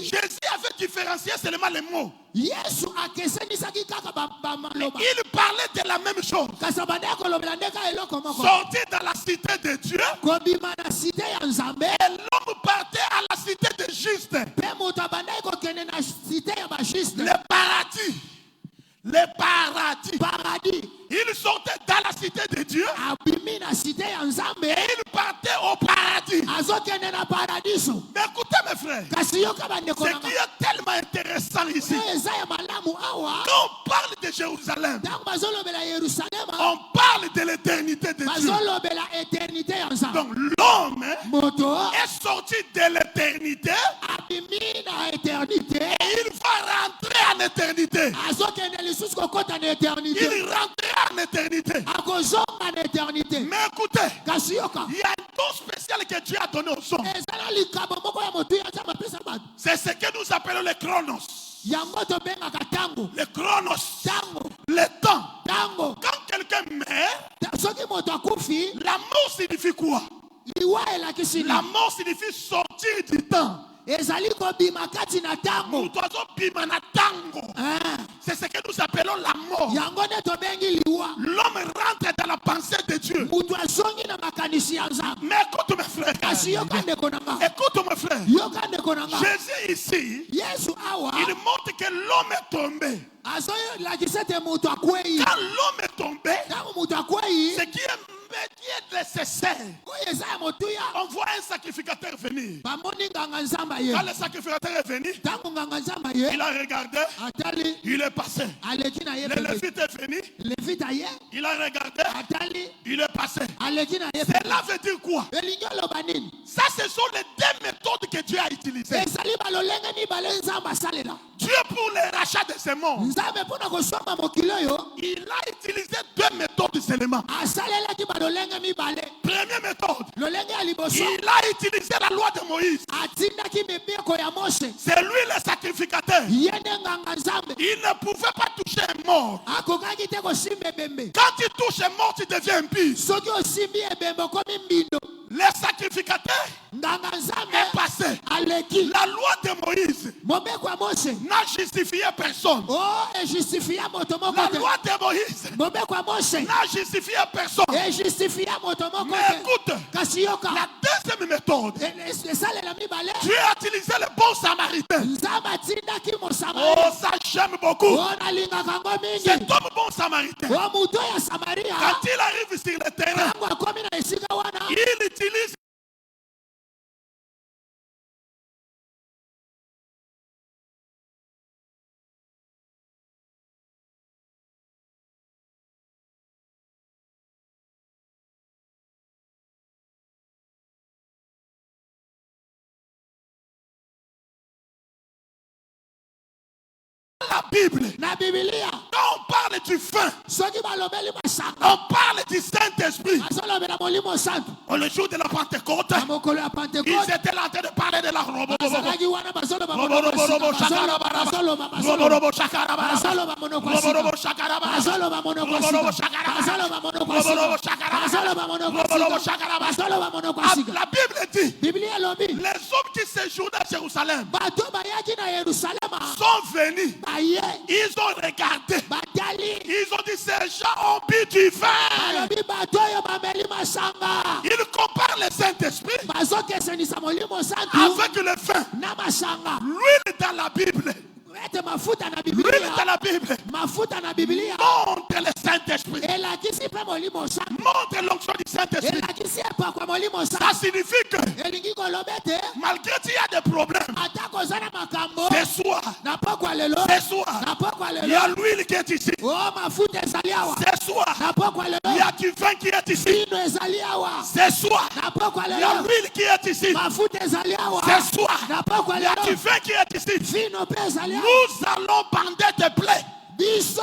[SPEAKER 1] Jésus avait différencié seulement les mots. Il parlait de la même chose. Sortir dans la cité de Dieu. Et l'homme partait à la cité des justes. Le paradis. Il sortait dans la cité de Dieu. Et il
[SPEAKER 3] azokende na paradiso.
[SPEAKER 1] Mais écoutez mes frères,
[SPEAKER 3] Kasi yoka bandeko
[SPEAKER 1] ce
[SPEAKER 3] nanga.
[SPEAKER 1] qui est tellement intéressant ici,
[SPEAKER 3] Eza ya malamu awa.
[SPEAKER 1] quand on parle de Jérusalem,
[SPEAKER 3] Ntango bazolobela Yerusalema.
[SPEAKER 1] on parle de l'éternité de Dieu.
[SPEAKER 3] Bazolobela éternité ya Nzambe.
[SPEAKER 1] Donc l'homme
[SPEAKER 3] Moto
[SPEAKER 1] est sorti de l'éternité
[SPEAKER 3] abimi na éternité.
[SPEAKER 1] et il va rentrer en éternité.
[SPEAKER 3] Azokende lisusu kokota na éternité.
[SPEAKER 1] Il rentrera en éternité.
[SPEAKER 3] Akozonga na éternité.
[SPEAKER 1] Mais écoutez,
[SPEAKER 3] Kasi yoka.
[SPEAKER 1] il y a un don spécial que Dieu a donné aux hommes.
[SPEAKER 3] Ezala likambo moko ya motu ya Nzambe apesa bato.
[SPEAKER 1] C'est ce que nous appelons le chronos.
[SPEAKER 3] Yango tobengaka tango.
[SPEAKER 1] Le chronos,
[SPEAKER 3] Tango.
[SPEAKER 1] le temps.
[SPEAKER 3] Tango.
[SPEAKER 1] Quand quelqu'un meurt,
[SPEAKER 3] Soki moto akufi,
[SPEAKER 1] la mort signifie quoi?
[SPEAKER 3] liwa elakisi
[SPEAKER 1] La
[SPEAKER 3] nini?
[SPEAKER 1] mort signifie sortir du temps.
[SPEAKER 3] Ezali kobima kati na tango.
[SPEAKER 1] Nous devons bima na tango.
[SPEAKER 3] Ah,
[SPEAKER 1] C'est ce que nous appelons la mort.
[SPEAKER 3] yango nde tobengi liwa.
[SPEAKER 1] L'homme rentre dans la pensée de Dieu.
[SPEAKER 3] Mutu azongi na makanisi ya Nzambe.
[SPEAKER 1] Mais écoute mes frères.
[SPEAKER 3] Kasi yoka ndeko nanga.
[SPEAKER 1] Écoute mes frères.
[SPEAKER 3] Yoka ndeko nanga.
[SPEAKER 1] Jésus ici,
[SPEAKER 3] Yesu awa
[SPEAKER 1] il montre que l'homme est tombé.
[SPEAKER 3] azolakisa ete mutu akwei.
[SPEAKER 1] Quand l'homme est tombé,
[SPEAKER 3] Ntango mutu akwei,
[SPEAKER 1] ce qui est nécessaire,
[SPEAKER 3] oyo eza ya motuya.
[SPEAKER 1] on voit un sacrificateur venir.
[SPEAKER 3] Bamoni nganga Nzambe ye.
[SPEAKER 1] Quand le sacrificateur est venu,
[SPEAKER 3] Ntango nganga Nzambe ye,
[SPEAKER 1] il a regardé,
[SPEAKER 3] atali
[SPEAKER 1] il est passé.
[SPEAKER 3] aleki na ye
[SPEAKER 1] Le
[SPEAKER 3] pepe.
[SPEAKER 1] Lévite est venu,
[SPEAKER 3] Levite aye,
[SPEAKER 1] il a regardé,
[SPEAKER 3] atali
[SPEAKER 1] il est passé.
[SPEAKER 3] aleki na ye pepe.
[SPEAKER 1] Cela veut dire quoi?
[SPEAKER 3] Elingi oloba nini?
[SPEAKER 1] Ça, ce sont les deux méthodes que Dieu a utilisées.
[SPEAKER 3] Ezali balolenge mibale Nzambe asalela.
[SPEAKER 1] Dieu, pour le rachat de ce monde,
[SPEAKER 3] Nzambe mpona kosomba mokili oyo
[SPEAKER 1] il a utilisé deux méthodes seulement.
[SPEAKER 3] asalelaki balolenge mibale.
[SPEAKER 1] Première méthode,
[SPEAKER 3] Lolenge ya liboso
[SPEAKER 1] il a utilisé la loi de Moïse.
[SPEAKER 3] atindaki mibeko ya Mose.
[SPEAKER 1] C'est lui le sacrificateur.
[SPEAKER 3] Ye nde nganga Nzambe
[SPEAKER 1] Il ne pouvait pas toucher un mort.
[SPEAKER 3] akokaki te kosimba ebembe.
[SPEAKER 1] Quand tu touches un mort, tu deviens impie.
[SPEAKER 3] Soki osimbi ebembe okomi mbindo.
[SPEAKER 1] Le sacrificateur
[SPEAKER 3] Nganga Nzambe
[SPEAKER 1] est passé.
[SPEAKER 3] aleki.
[SPEAKER 1] La loi de Moïse
[SPEAKER 3] Mobeko ya Mose
[SPEAKER 1] n'a justifié personne.
[SPEAKER 3] o ejustifia moto moko
[SPEAKER 1] La
[SPEAKER 3] te.
[SPEAKER 1] loi de Moïse
[SPEAKER 3] Mobeko ya Mose
[SPEAKER 1] n'a justifié personne.
[SPEAKER 3] ejustifia moto moko
[SPEAKER 1] Mais
[SPEAKER 3] te.
[SPEAKER 1] écoute,
[SPEAKER 3] Kasi yoka
[SPEAKER 1] la deuxième méthode,
[SPEAKER 3] esalela mibale.
[SPEAKER 1] Dieu a utilisé le bon samaritain.
[SPEAKER 3] Nzambe atindaki
[SPEAKER 1] Oh,
[SPEAKER 3] mosamari.
[SPEAKER 1] ça j'aime beaucoup.
[SPEAKER 3] O nalingaka ngo
[SPEAKER 1] Cet
[SPEAKER 3] mingi.
[SPEAKER 1] homme bon samaritain,
[SPEAKER 3] O mutu ya Samaria
[SPEAKER 1] quand il arrive sur le terrain,
[SPEAKER 3] ntango akomi na esika wana
[SPEAKER 1] il utilise la Bible.
[SPEAKER 3] na Biblia.
[SPEAKER 1] Quand on parle du vin,
[SPEAKER 3] Soki balobeli masanga
[SPEAKER 1] on parle du Saint-Esprit.
[SPEAKER 3] azolobela molimo santu.
[SPEAKER 1] Le jour de la Pentecôte,
[SPEAKER 3] Na mokolo ya
[SPEAKER 1] ils
[SPEAKER 3] Pentecote
[SPEAKER 1] étaient en train de parler de la robo.
[SPEAKER 3] bazalaki wana bazoloba
[SPEAKER 1] Robo,
[SPEAKER 3] monoko
[SPEAKER 1] robo, robo,
[SPEAKER 3] sika.
[SPEAKER 1] shakarabaraba.
[SPEAKER 3] Bazoloba
[SPEAKER 1] Robo,
[SPEAKER 3] bazoloba
[SPEAKER 1] robo, shakarabaraba.
[SPEAKER 3] bazoloba monoko
[SPEAKER 1] Robo, robo,
[SPEAKER 3] sika.
[SPEAKER 1] shakarabaraba.
[SPEAKER 3] Bazoloba monoko
[SPEAKER 1] Robo, robo,
[SPEAKER 3] sika.
[SPEAKER 1] shakarabaraba.
[SPEAKER 3] Bazoloba monoko
[SPEAKER 1] Robo, robo,
[SPEAKER 3] sika.
[SPEAKER 1] shakarabaraba.
[SPEAKER 3] Bazoloba monoko
[SPEAKER 1] Robo, robo,
[SPEAKER 3] sika.
[SPEAKER 1] shakarabaraba.
[SPEAKER 3] Bazoloba monoko
[SPEAKER 1] Ah,
[SPEAKER 3] sika.
[SPEAKER 1] la Bible dit,
[SPEAKER 3] Biblia elobi
[SPEAKER 1] les hommes qui séjournaient à Jérusalem
[SPEAKER 3] bato bayaki na Yerusalema
[SPEAKER 1] sont venus.
[SPEAKER 3] baye
[SPEAKER 1] Ils ont regardé.
[SPEAKER 3] batali
[SPEAKER 1] Ils ont dit, ces gens ont bu du vin.
[SPEAKER 3] balobi bato oyo bameli masanga
[SPEAKER 1] Ils comparent le Saint-Esprit
[SPEAKER 3] bazokesenisa molimo santu
[SPEAKER 1] avec le vin.
[SPEAKER 3] na masanga.
[SPEAKER 1] L'huile dans la Bible.
[SPEAKER 3] ete mafuta na
[SPEAKER 1] L'huile dans
[SPEAKER 3] Biblia
[SPEAKER 1] la Bible
[SPEAKER 3] mafuta na Biblia
[SPEAKER 1] montre le Saint-Esprit.
[SPEAKER 3] elakisi mpe molimo santu
[SPEAKER 1] Montre l'onction du Saint-Esprit.
[SPEAKER 3] elakisi epakwa molimo
[SPEAKER 1] Ça
[SPEAKER 3] santu
[SPEAKER 1] signifie que
[SPEAKER 3] elingi koloba ete
[SPEAKER 1] malgré qu'il y a des problèmes,
[SPEAKER 3] ata koza na makambo
[SPEAKER 1] ce soir,
[SPEAKER 3] na pokwa lelo
[SPEAKER 1] ce soir,
[SPEAKER 3] na pokwa
[SPEAKER 1] il y a
[SPEAKER 3] lelo
[SPEAKER 1] l'huile qui est ici.
[SPEAKER 3] o mafuta ezali awa
[SPEAKER 1] Ce soir,
[SPEAKER 3] na pokwa
[SPEAKER 1] il y
[SPEAKER 3] lelo
[SPEAKER 1] a du vin qui est ici.
[SPEAKER 3] vino ezali awa
[SPEAKER 1] Ce soir,
[SPEAKER 3] na pokwa
[SPEAKER 1] il y a
[SPEAKER 3] lelo
[SPEAKER 1] l'huile qui est ici.
[SPEAKER 3] mafuta ezali awa
[SPEAKER 1] Ce soir,
[SPEAKER 3] na pokwa
[SPEAKER 1] il y a du
[SPEAKER 3] lelo
[SPEAKER 1] vin qui est ici.
[SPEAKER 3] vino mpe ezali awa
[SPEAKER 1] Nous allons bander tes plaies.
[SPEAKER 3] biso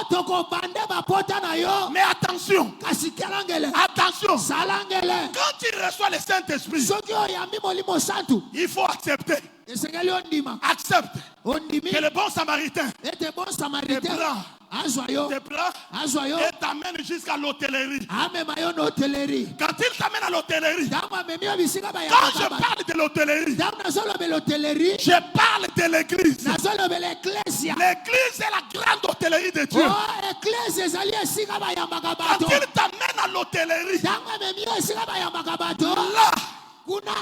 [SPEAKER 3] tokobande bapota na yo
[SPEAKER 1] Mais attention,
[SPEAKER 3] kasi kelangele
[SPEAKER 1] attention.
[SPEAKER 3] salangele
[SPEAKER 1] Quand tu reçois le Saint-Esprit,
[SPEAKER 3] soki oyambi molimo santu
[SPEAKER 1] il faut accepter.
[SPEAKER 3] esengeli ondima
[SPEAKER 1] Accepte
[SPEAKER 3] ondimi
[SPEAKER 1] que le bon samaritain
[SPEAKER 3] ete bon
[SPEAKER 1] te
[SPEAKER 3] samaritain
[SPEAKER 1] prend,
[SPEAKER 3] azwa yo
[SPEAKER 1] te prend
[SPEAKER 3] azwa yo
[SPEAKER 1] et t'amène jusqu'à l'hôtellerie.
[SPEAKER 3] amema yo na hoteleri
[SPEAKER 1] Quand il t'amène à l'hôtellerie,
[SPEAKER 3] ntango amemi yo bisika
[SPEAKER 1] quand je
[SPEAKER 3] bayaka
[SPEAKER 1] parle de l'hôtellerie,
[SPEAKER 3] ntango nazolobela hoteleri
[SPEAKER 1] je parle de l'église.
[SPEAKER 3] nazolobela eklesia
[SPEAKER 1] L'église est la grande hôtellerie de Dieu.
[SPEAKER 3] o eklesia ezali esika bayambaka
[SPEAKER 1] Quand
[SPEAKER 3] bato
[SPEAKER 1] il t'amène à l'hôtellerie,
[SPEAKER 3] ntango amemi yo esika bayambaka bato
[SPEAKER 1] là,
[SPEAKER 3] kuna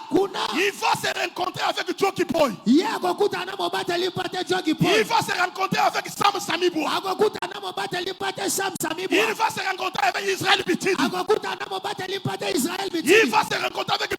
[SPEAKER 3] kuna
[SPEAKER 1] il va se rencontrer avec Joe Kipoy.
[SPEAKER 3] ye akokutana mobateli mpate joki po
[SPEAKER 1] Il va se rencontrer avec Sam Samiboua.
[SPEAKER 3] akokutana mobateli mpate sam
[SPEAKER 1] Il
[SPEAKER 3] samibwa
[SPEAKER 1] va se rencontrer avec Israël Bitidi.
[SPEAKER 3] akokutana mobateli mpate israel
[SPEAKER 1] Il
[SPEAKER 3] bitini
[SPEAKER 1] va se rencontrer avec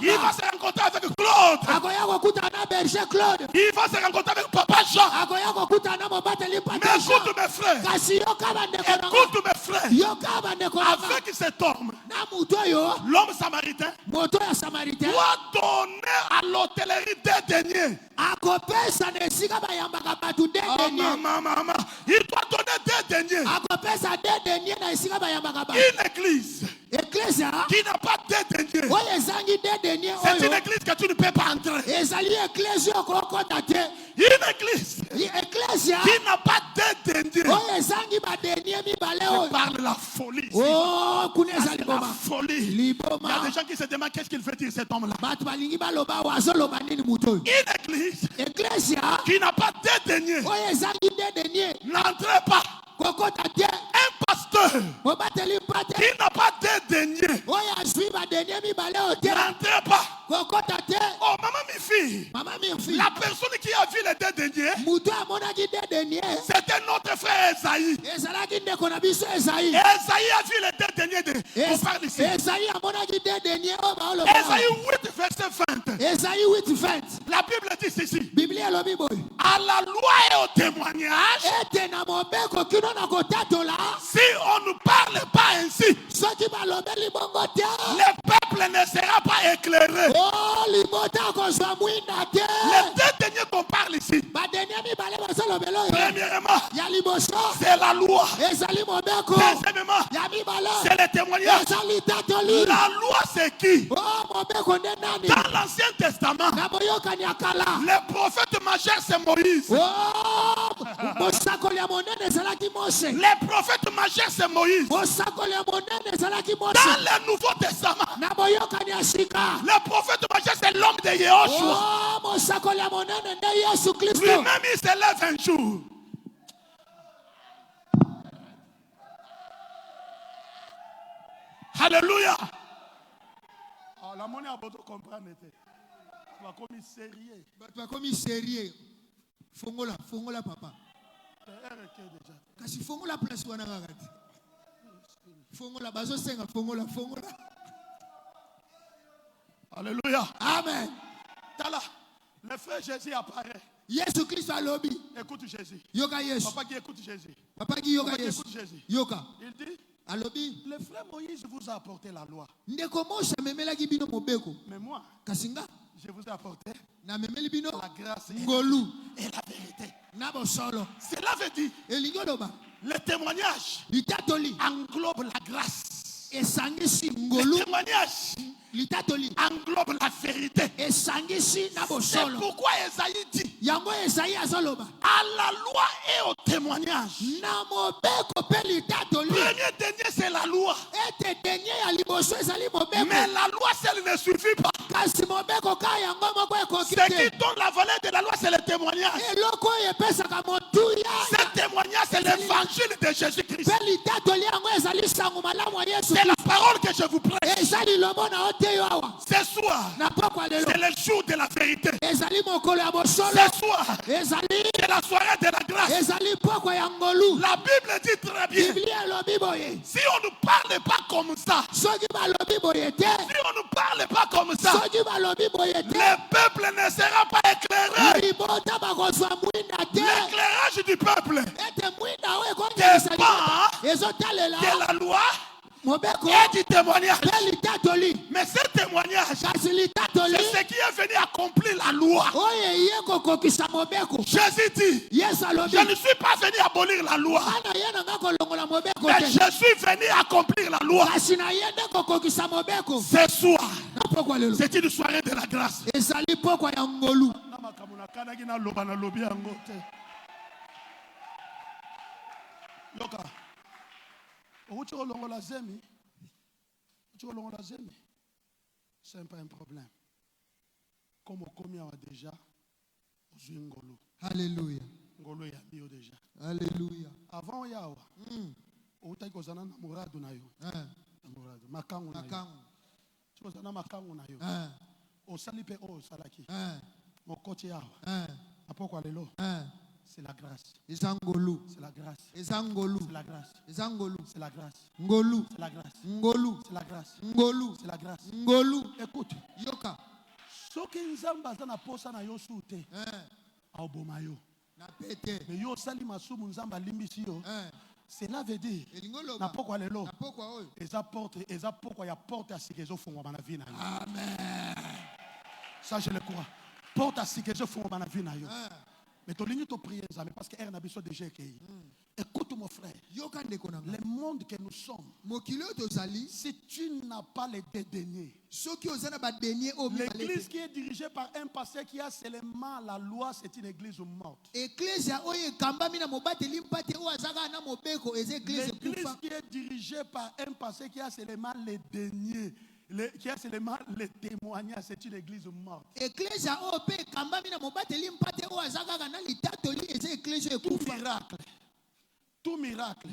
[SPEAKER 1] Il va se rencontrer avec Claude.
[SPEAKER 3] akoya kokutana berger Claude,
[SPEAKER 1] Il va se rencontrer avec Papa Jean.
[SPEAKER 3] akoya kokutana mobateli
[SPEAKER 1] Mais
[SPEAKER 3] pata Jean.
[SPEAKER 1] écoute mes frères.
[SPEAKER 3] Kasi yoka bandeko nanga,
[SPEAKER 1] Écoute mes frères.
[SPEAKER 3] yoka bandeko nanga,
[SPEAKER 1] Avec cet homme,
[SPEAKER 3] na mutu oyo
[SPEAKER 1] l'homme samaritain
[SPEAKER 3] moto ya Samaritain
[SPEAKER 1] doit donner à l'hôtellerie des deniers.
[SPEAKER 3] akopesa na esika bayambaka bato de denier,
[SPEAKER 1] Maman. Il doit donner des deniers.
[SPEAKER 3] akopesa de denier na esika bayambaka bato.
[SPEAKER 1] Une église
[SPEAKER 3] Ecclesia
[SPEAKER 1] qui n'a pas de deniers,
[SPEAKER 3] oyo ezangi de denier
[SPEAKER 1] c'est une
[SPEAKER 3] oyo
[SPEAKER 1] église que tu ne peux pas entrer.
[SPEAKER 3] ezali ecclesia okokota te.
[SPEAKER 1] Une église
[SPEAKER 3] Ecclesia
[SPEAKER 1] qui n'a pas de deniers,
[SPEAKER 3] oyo ezangi badenier mibale
[SPEAKER 1] je
[SPEAKER 3] oyo,
[SPEAKER 1] parle de la folie. ici.
[SPEAKER 3] oh kuna eza
[SPEAKER 1] C'est la
[SPEAKER 3] liboma
[SPEAKER 1] folie. Il y a
[SPEAKER 3] liboma.
[SPEAKER 1] des gens qui se demandent qu'est-ce qu'il veut dire cet homme-là.
[SPEAKER 3] Bato balingi baloba oyo azoloba nini mutu oyo.
[SPEAKER 1] Une église
[SPEAKER 3] Ecclesia
[SPEAKER 1] qui n'a pas de deniers,
[SPEAKER 3] oyo ezangi de denier
[SPEAKER 1] n'entrez pas.
[SPEAKER 3] kokota te.
[SPEAKER 1] Un pasteur
[SPEAKER 3] mobateli mpate
[SPEAKER 1] qui n'a pas de deniers,
[SPEAKER 3] oyo azwi badenier mibale oyo te,
[SPEAKER 1] n'entrez pas.
[SPEAKER 3] kokota te.
[SPEAKER 1] Oh, maman, mes filles,
[SPEAKER 3] Mama mirfi,
[SPEAKER 1] la personne qui a vu les deux deniers,
[SPEAKER 3] mutu amonaki de denier
[SPEAKER 1] c'était notre frère Esaïe.
[SPEAKER 3] ezalaki ndeko na biso Esaïe.
[SPEAKER 1] Esaïe a vu les deux deniers on parle ici.
[SPEAKER 3] Esaïe amonaki de denier oyo baoloba.
[SPEAKER 1] Esaïe 8, verset 20.
[SPEAKER 3] Esaïe 8:20
[SPEAKER 1] La Bible dit ceci.
[SPEAKER 3] biblia elobi boye
[SPEAKER 1] À la loi et au témoignage,
[SPEAKER 3] ete na mobeko kino na kotatola
[SPEAKER 1] si on ne parle pas ainsi,
[SPEAKER 3] soki balobeli bongo te,
[SPEAKER 1] le peuple ne sera pas éclairé.
[SPEAKER 3] o libota akozwa mwinda te.
[SPEAKER 1] Les deux deniers qu'on parle ici,
[SPEAKER 3] badenier mibale bazolobela oyo
[SPEAKER 1] premièrement,
[SPEAKER 3] ya liboso
[SPEAKER 1] c'est la loi.
[SPEAKER 3] ezali mobeko,
[SPEAKER 1] Deuxièmement,
[SPEAKER 3] ya mibale
[SPEAKER 1] c'est le témoignage.
[SPEAKER 3] ezali tatoli.
[SPEAKER 1] La loi, c'est qui?
[SPEAKER 3] o mobeko nde nani?
[SPEAKER 1] Dans l'Ancien Testament,
[SPEAKER 3] na boyokani ya kala,
[SPEAKER 1] le prophète majeur, c'est Moïse.
[SPEAKER 3] o mosakoli ya monene ezalaki Mose,
[SPEAKER 1] Le prophète majeur, c'est Moïse.
[SPEAKER 3] mosakoli ya monene ezalaki Mose.
[SPEAKER 1] Dans le Nouveau Testament,
[SPEAKER 3] na boyokani ya sika,
[SPEAKER 1] le prophète majeur, c'est l'homme de Yehoshua.
[SPEAKER 3] o mosakoli ya monene nde Yesu Kristo.
[SPEAKER 1] Lui-même, il se lève un jour. Alléluia. Oh, la monnaie a beau comprendre. Tu vas comme sérieux.
[SPEAKER 3] bato bakomi sérieux. fongola papa,
[SPEAKER 1] Déjà.
[SPEAKER 3] kasi fongola place wana kaka te. fongola bazosenga, fongola.
[SPEAKER 1] Alléluia.
[SPEAKER 3] Amen.
[SPEAKER 1] Tala, le frère Jésus apparaît.
[SPEAKER 3] Yesu Kristo alobi,
[SPEAKER 1] Écoute Jésus.
[SPEAKER 3] yoka Yesu,
[SPEAKER 1] Papa qui écoute Jésus.
[SPEAKER 3] papa ki yoka
[SPEAKER 1] Papa qui
[SPEAKER 3] Yesu,
[SPEAKER 1] écoute Jésus.
[SPEAKER 3] yoka
[SPEAKER 1] Il dit,
[SPEAKER 3] alobi,
[SPEAKER 1] le frère Moïse vous a apporté la loi.
[SPEAKER 3] ndeko Mose amemelaki bino mobeko,
[SPEAKER 1] Mais moi,
[SPEAKER 3] kasi nga
[SPEAKER 1] je vous ai apporté
[SPEAKER 3] namemeli bino
[SPEAKER 1] la grâce
[SPEAKER 3] ngolu
[SPEAKER 1] et la vérité.
[SPEAKER 3] na bosolo.
[SPEAKER 1] Cela veut dire,
[SPEAKER 3] elingi oloba
[SPEAKER 1] le témoignage
[SPEAKER 3] litatoli
[SPEAKER 1] englobe la grâce.
[SPEAKER 3] esangisi
[SPEAKER 1] Le
[SPEAKER 3] ngolu,
[SPEAKER 1] témoignage
[SPEAKER 3] litatoli
[SPEAKER 1] englobe la vérité.
[SPEAKER 3] esangisi na
[SPEAKER 1] C'est
[SPEAKER 3] bosolo.
[SPEAKER 1] pourquoi Esaïe dit,
[SPEAKER 3] yango Esaïe azoloba
[SPEAKER 1] à la loi et au témoignage.
[SPEAKER 3] na mobeko mpe litatoli,
[SPEAKER 1] Premier dernier, c'est la loi.
[SPEAKER 3] ete denye ya liboso ezali mobeko,
[SPEAKER 1] Mais la loi seule ne suffit pas.
[SPEAKER 3] kasi mobeko ka yango moko ekoki
[SPEAKER 1] Ce
[SPEAKER 3] te.
[SPEAKER 1] qui donne la valeur de la loi, c'est le témoignage.
[SPEAKER 3] eloko oyo epesaka motuya
[SPEAKER 1] Ce témoignage, c'est l'évangile de Jésus-Christ.
[SPEAKER 3] mpe litatoli yango ezali sango malamu ya Yesu
[SPEAKER 1] C'est la
[SPEAKER 3] Kristo.
[SPEAKER 1] parole que je vous prêche.
[SPEAKER 3] eza lilobo na ote yo awa
[SPEAKER 1] Ce soir,
[SPEAKER 3] na pokwa lelo,
[SPEAKER 1] c'est le jour de la vérité.
[SPEAKER 3] ezali mokolo ya bosolo,
[SPEAKER 1] Ce soir,
[SPEAKER 3] ezali
[SPEAKER 1] c'est la soirée de la grâce.
[SPEAKER 3] ezali pokwa ya ngolu.
[SPEAKER 1] La Bible dit très bien,
[SPEAKER 3] biblia elobi boye,
[SPEAKER 1] si on ne parle pas comme ça,
[SPEAKER 3] soki balobi boye te,
[SPEAKER 1] si on ne parle pas comme ça,
[SPEAKER 3] soki balobi boye te,
[SPEAKER 1] le peuple ne sera pas éclairé.
[SPEAKER 3] libota bakozwa mwinda te.
[SPEAKER 1] L'éclairage du peuple
[SPEAKER 3] ete mwinda oyo ekongelisa libota ezotalela
[SPEAKER 1] de la loi
[SPEAKER 3] mobeko
[SPEAKER 1] et du témoignage.
[SPEAKER 3] mpe litatoli,
[SPEAKER 1] Mais ce témoignage,
[SPEAKER 3] kasi litatoli
[SPEAKER 1] c'est ce qui est venu accomplir la loi.
[SPEAKER 3] oyo eye kokokisa mobeko.
[SPEAKER 1] Jésus dit,
[SPEAKER 3] Yesu alobi,
[SPEAKER 1] je ne suis pas venu abolir la loi,
[SPEAKER 3] ana ye nanga kolongola mobeko
[SPEAKER 1] mais
[SPEAKER 3] te,
[SPEAKER 1] je suis venu accomplir la loi.
[SPEAKER 3] kasi na ye nde kokokisa mobeko.
[SPEAKER 1] Ce soir,
[SPEAKER 3] na pokwa lelo
[SPEAKER 1] c'est une soirée de la grâce.
[SPEAKER 3] ezali pokwa ya ngolu.
[SPEAKER 1] Yoka. C'est pas un problème. Comme au commis déjà, aux ngolo.
[SPEAKER 3] Haleluya,
[SPEAKER 1] Ngolo ya bio déjà.
[SPEAKER 3] haleluya.
[SPEAKER 1] Avant yawa, outaki kozana na muradu na yo. Muradu, makangu na yo.
[SPEAKER 3] Makangu.
[SPEAKER 1] Tu kozana makangu na yo. Osali pe o salaki. Mokoti yawa. Apoko lelo. C'est la grâce.
[SPEAKER 3] Ezangolu.
[SPEAKER 1] C'est la grâce.
[SPEAKER 3] Ezangolu.
[SPEAKER 1] C'est la grâce.
[SPEAKER 3] Ezangolu.
[SPEAKER 1] C'est la grâce.
[SPEAKER 3] Ngolu.
[SPEAKER 1] C'est la grâce.
[SPEAKER 3] Ngolu.
[SPEAKER 1] C'est la grâce.
[SPEAKER 3] Ngolu.
[SPEAKER 1] C'est la grâce.
[SPEAKER 3] Ngolu.
[SPEAKER 1] Écoute.
[SPEAKER 3] Yoka.
[SPEAKER 1] Soki nzamba aza na posa na yo sute. Aoboma yo.
[SPEAKER 3] Na pete.
[SPEAKER 1] Mais yo sali masumu nzamba limbisi yo. Cela veut dire. Na pokwa lelo.
[SPEAKER 3] Na pokwa oyo.
[SPEAKER 1] Eza pokwa ya porte à sikezo fungwa na vie na yo.
[SPEAKER 3] Amen.
[SPEAKER 1] Ça je le crois. Porte à sikezo fungwa na vie na yo. Mais tu as prié, parce qu'elle n'a besoin de GKI. Écoute mon frère. Le monde que nous sommes, si tu n'as pas les dédaignés, l'église qui est dirigée par un pasteur qui a seulement la loi, c'est une église morte. L'église qui est dirigée par un pasteur qui a seulement les deniers, qui a seulement les témoignages, c'est une église morte. Tout miracle.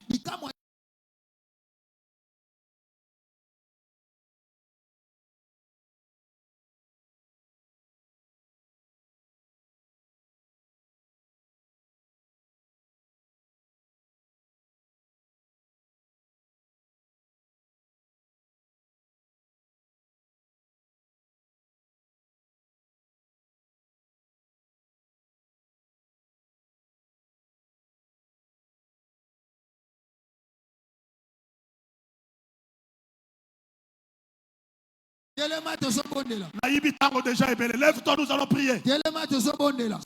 [SPEAKER 1] Lève-toi, nous allons prier.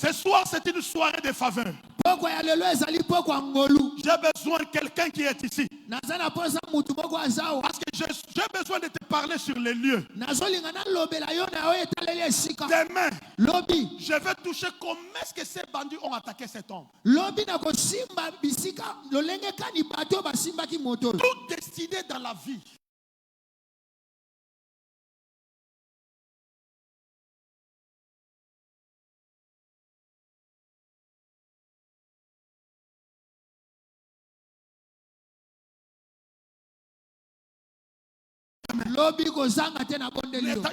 [SPEAKER 1] Ce soir, c'est une soirée de faveur. J'ai besoin de quelqu'un qui est ici. Parce que j'ai besoin de te parler sur les lieux. Demain, je vais toucher comment est-ce que ces bandits ont attaqué cet homme. Tout destiné dans la vie.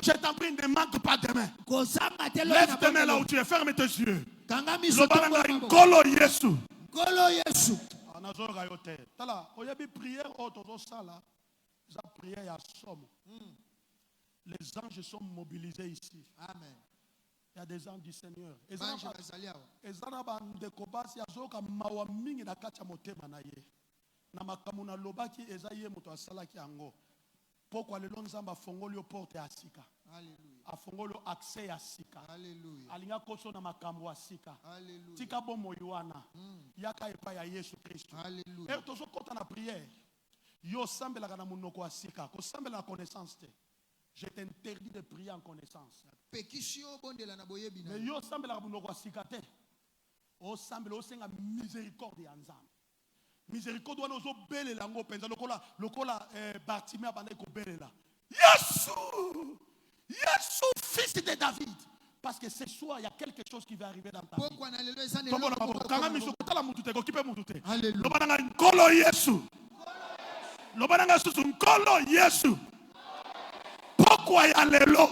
[SPEAKER 1] Je t'en prie, ne manque pas demain. Lève tes mains là où tu es, ferme tes yeux. Kolo Yesu. Les anges sont mobilisés ici.
[SPEAKER 3] Amen.
[SPEAKER 1] Il y a des anges du Seigneur. Pourquoi le nzamba fongolio porte à sika.
[SPEAKER 3] Alléluia.
[SPEAKER 1] A fongolio accès à sika.
[SPEAKER 3] Alléluia.
[SPEAKER 1] Alinga koso na makambo à sika.
[SPEAKER 3] Alléluia.
[SPEAKER 1] Tika bomo yoana. Yaka epa ya Yesu Christ.
[SPEAKER 3] Alléluia.
[SPEAKER 1] Et tozo kota na prière. Yo sambela kana munoko à sika. Ko sambela connaissance te. Je t'interdis de prier en connaissance.
[SPEAKER 3] Pekisio bondela na boyebi na.
[SPEAKER 1] Mais yo sambela munoko à sika te. O sambela o senga miséricorde ya nzambe. Miséricorde wana ozo belela ngo penza lokola Bartimée abandé ko belela. Yesu! Yesu, fils de David. Parce que ce soir, il y a quelque chose qui va arriver dans ta vie. Alléluia. Nkolo Yesu. Lobananga susu nkolo Yesu. Pourquoi ya lelo?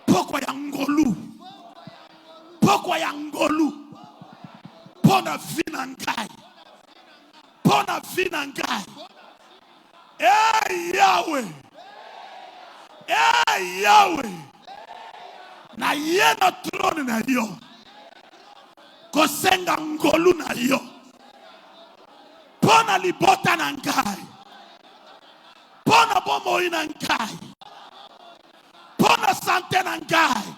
[SPEAKER 1] Pourquoi ya ngolu? Pourquoi ya ngolu? Pona vinangai. Pona vinangai. Eh Yahweh. Eh Yahweh. Na ye na trône na yo. Kosenga ngolu na yo. Pona libota na ngai. Pona bomoi na ngai. Pona santé na ngai.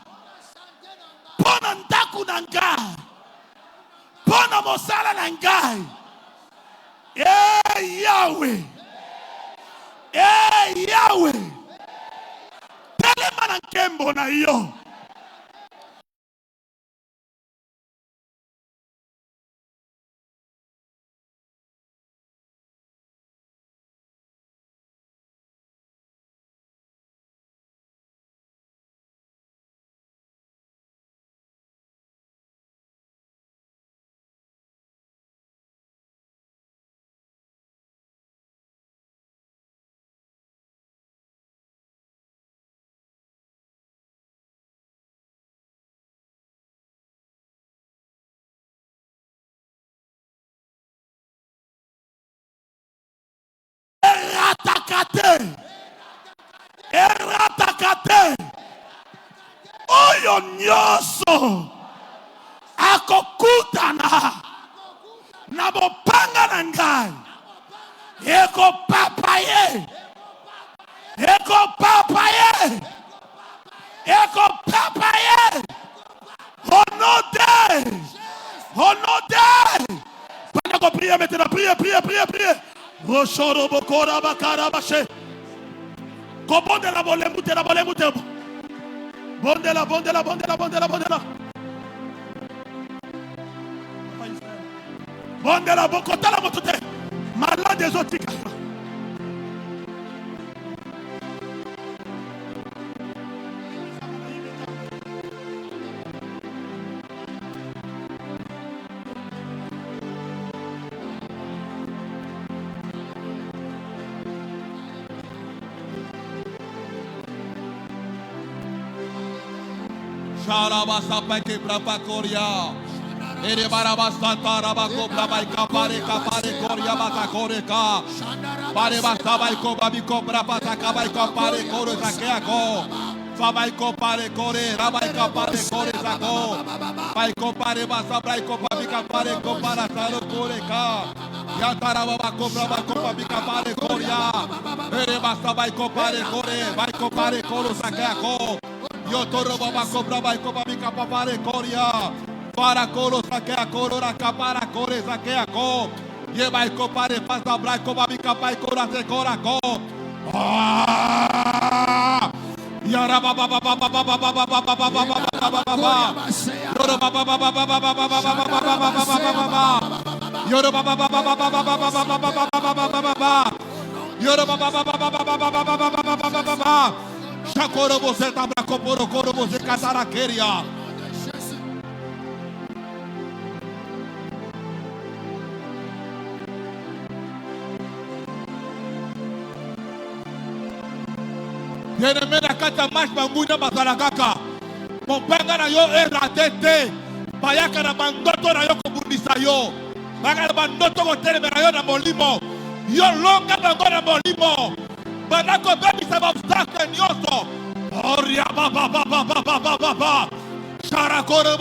[SPEAKER 1] Pona ndaku na ngai. Pona mosala na ngai. Eh Yahweh. Eh Yahweh. Telema na nkembo na yo. Eratakate. Eratakate. Oyo nyoso. Akokutana. Na mopanga na ngai. Eko papaye. Eko papaye. Eko papaye. Honote. Honote. Pendant qu'on prie maintenant, priez. Roshoro bokora bakara bashe. Kobonde la bole mute. Bonde la. Bonde la bokota la motute. Malade des autres.
[SPEAKER 4] Sharabasa peke brapa koria. Ere barabasa tarabako braba kapare koria bata koreka. Pare basa bai ko babi ko brapa takabai kapare kore sakeako. Fabai ko pare kore rabai kapare kore sako. Bai ko pare basa bai ko babi kapare ko para saro koreka. Ya tarababa ko braba ko babi kapare koria. Ere basa bai ko pare kore sakeako. Yo toro baba cobra vai coba mica papare coria. Para coro saquea coro ra capara core saquea co. Ye vai copare pasta bra coba mica pai cora se cora co. Ya ra baba baba baba baba baba baba baba. Yoro baba baba baba baba baba baba. Yoro baba baba baba baba baba baba. Yoro baba baba baba baba. Shakoro você tabra coporo coro você cataraqueria. Yenemena kata mais banguina batalakaka. Mopanga na yo eratete. Bayaka na bandoto na yo kubundisa yo. Bayaka na bandoto kotere na yo na molimo. Yo longa bango na molimo. Banako baby sa obstacle nyoso. Oria baba baba baba baba. Sharakoro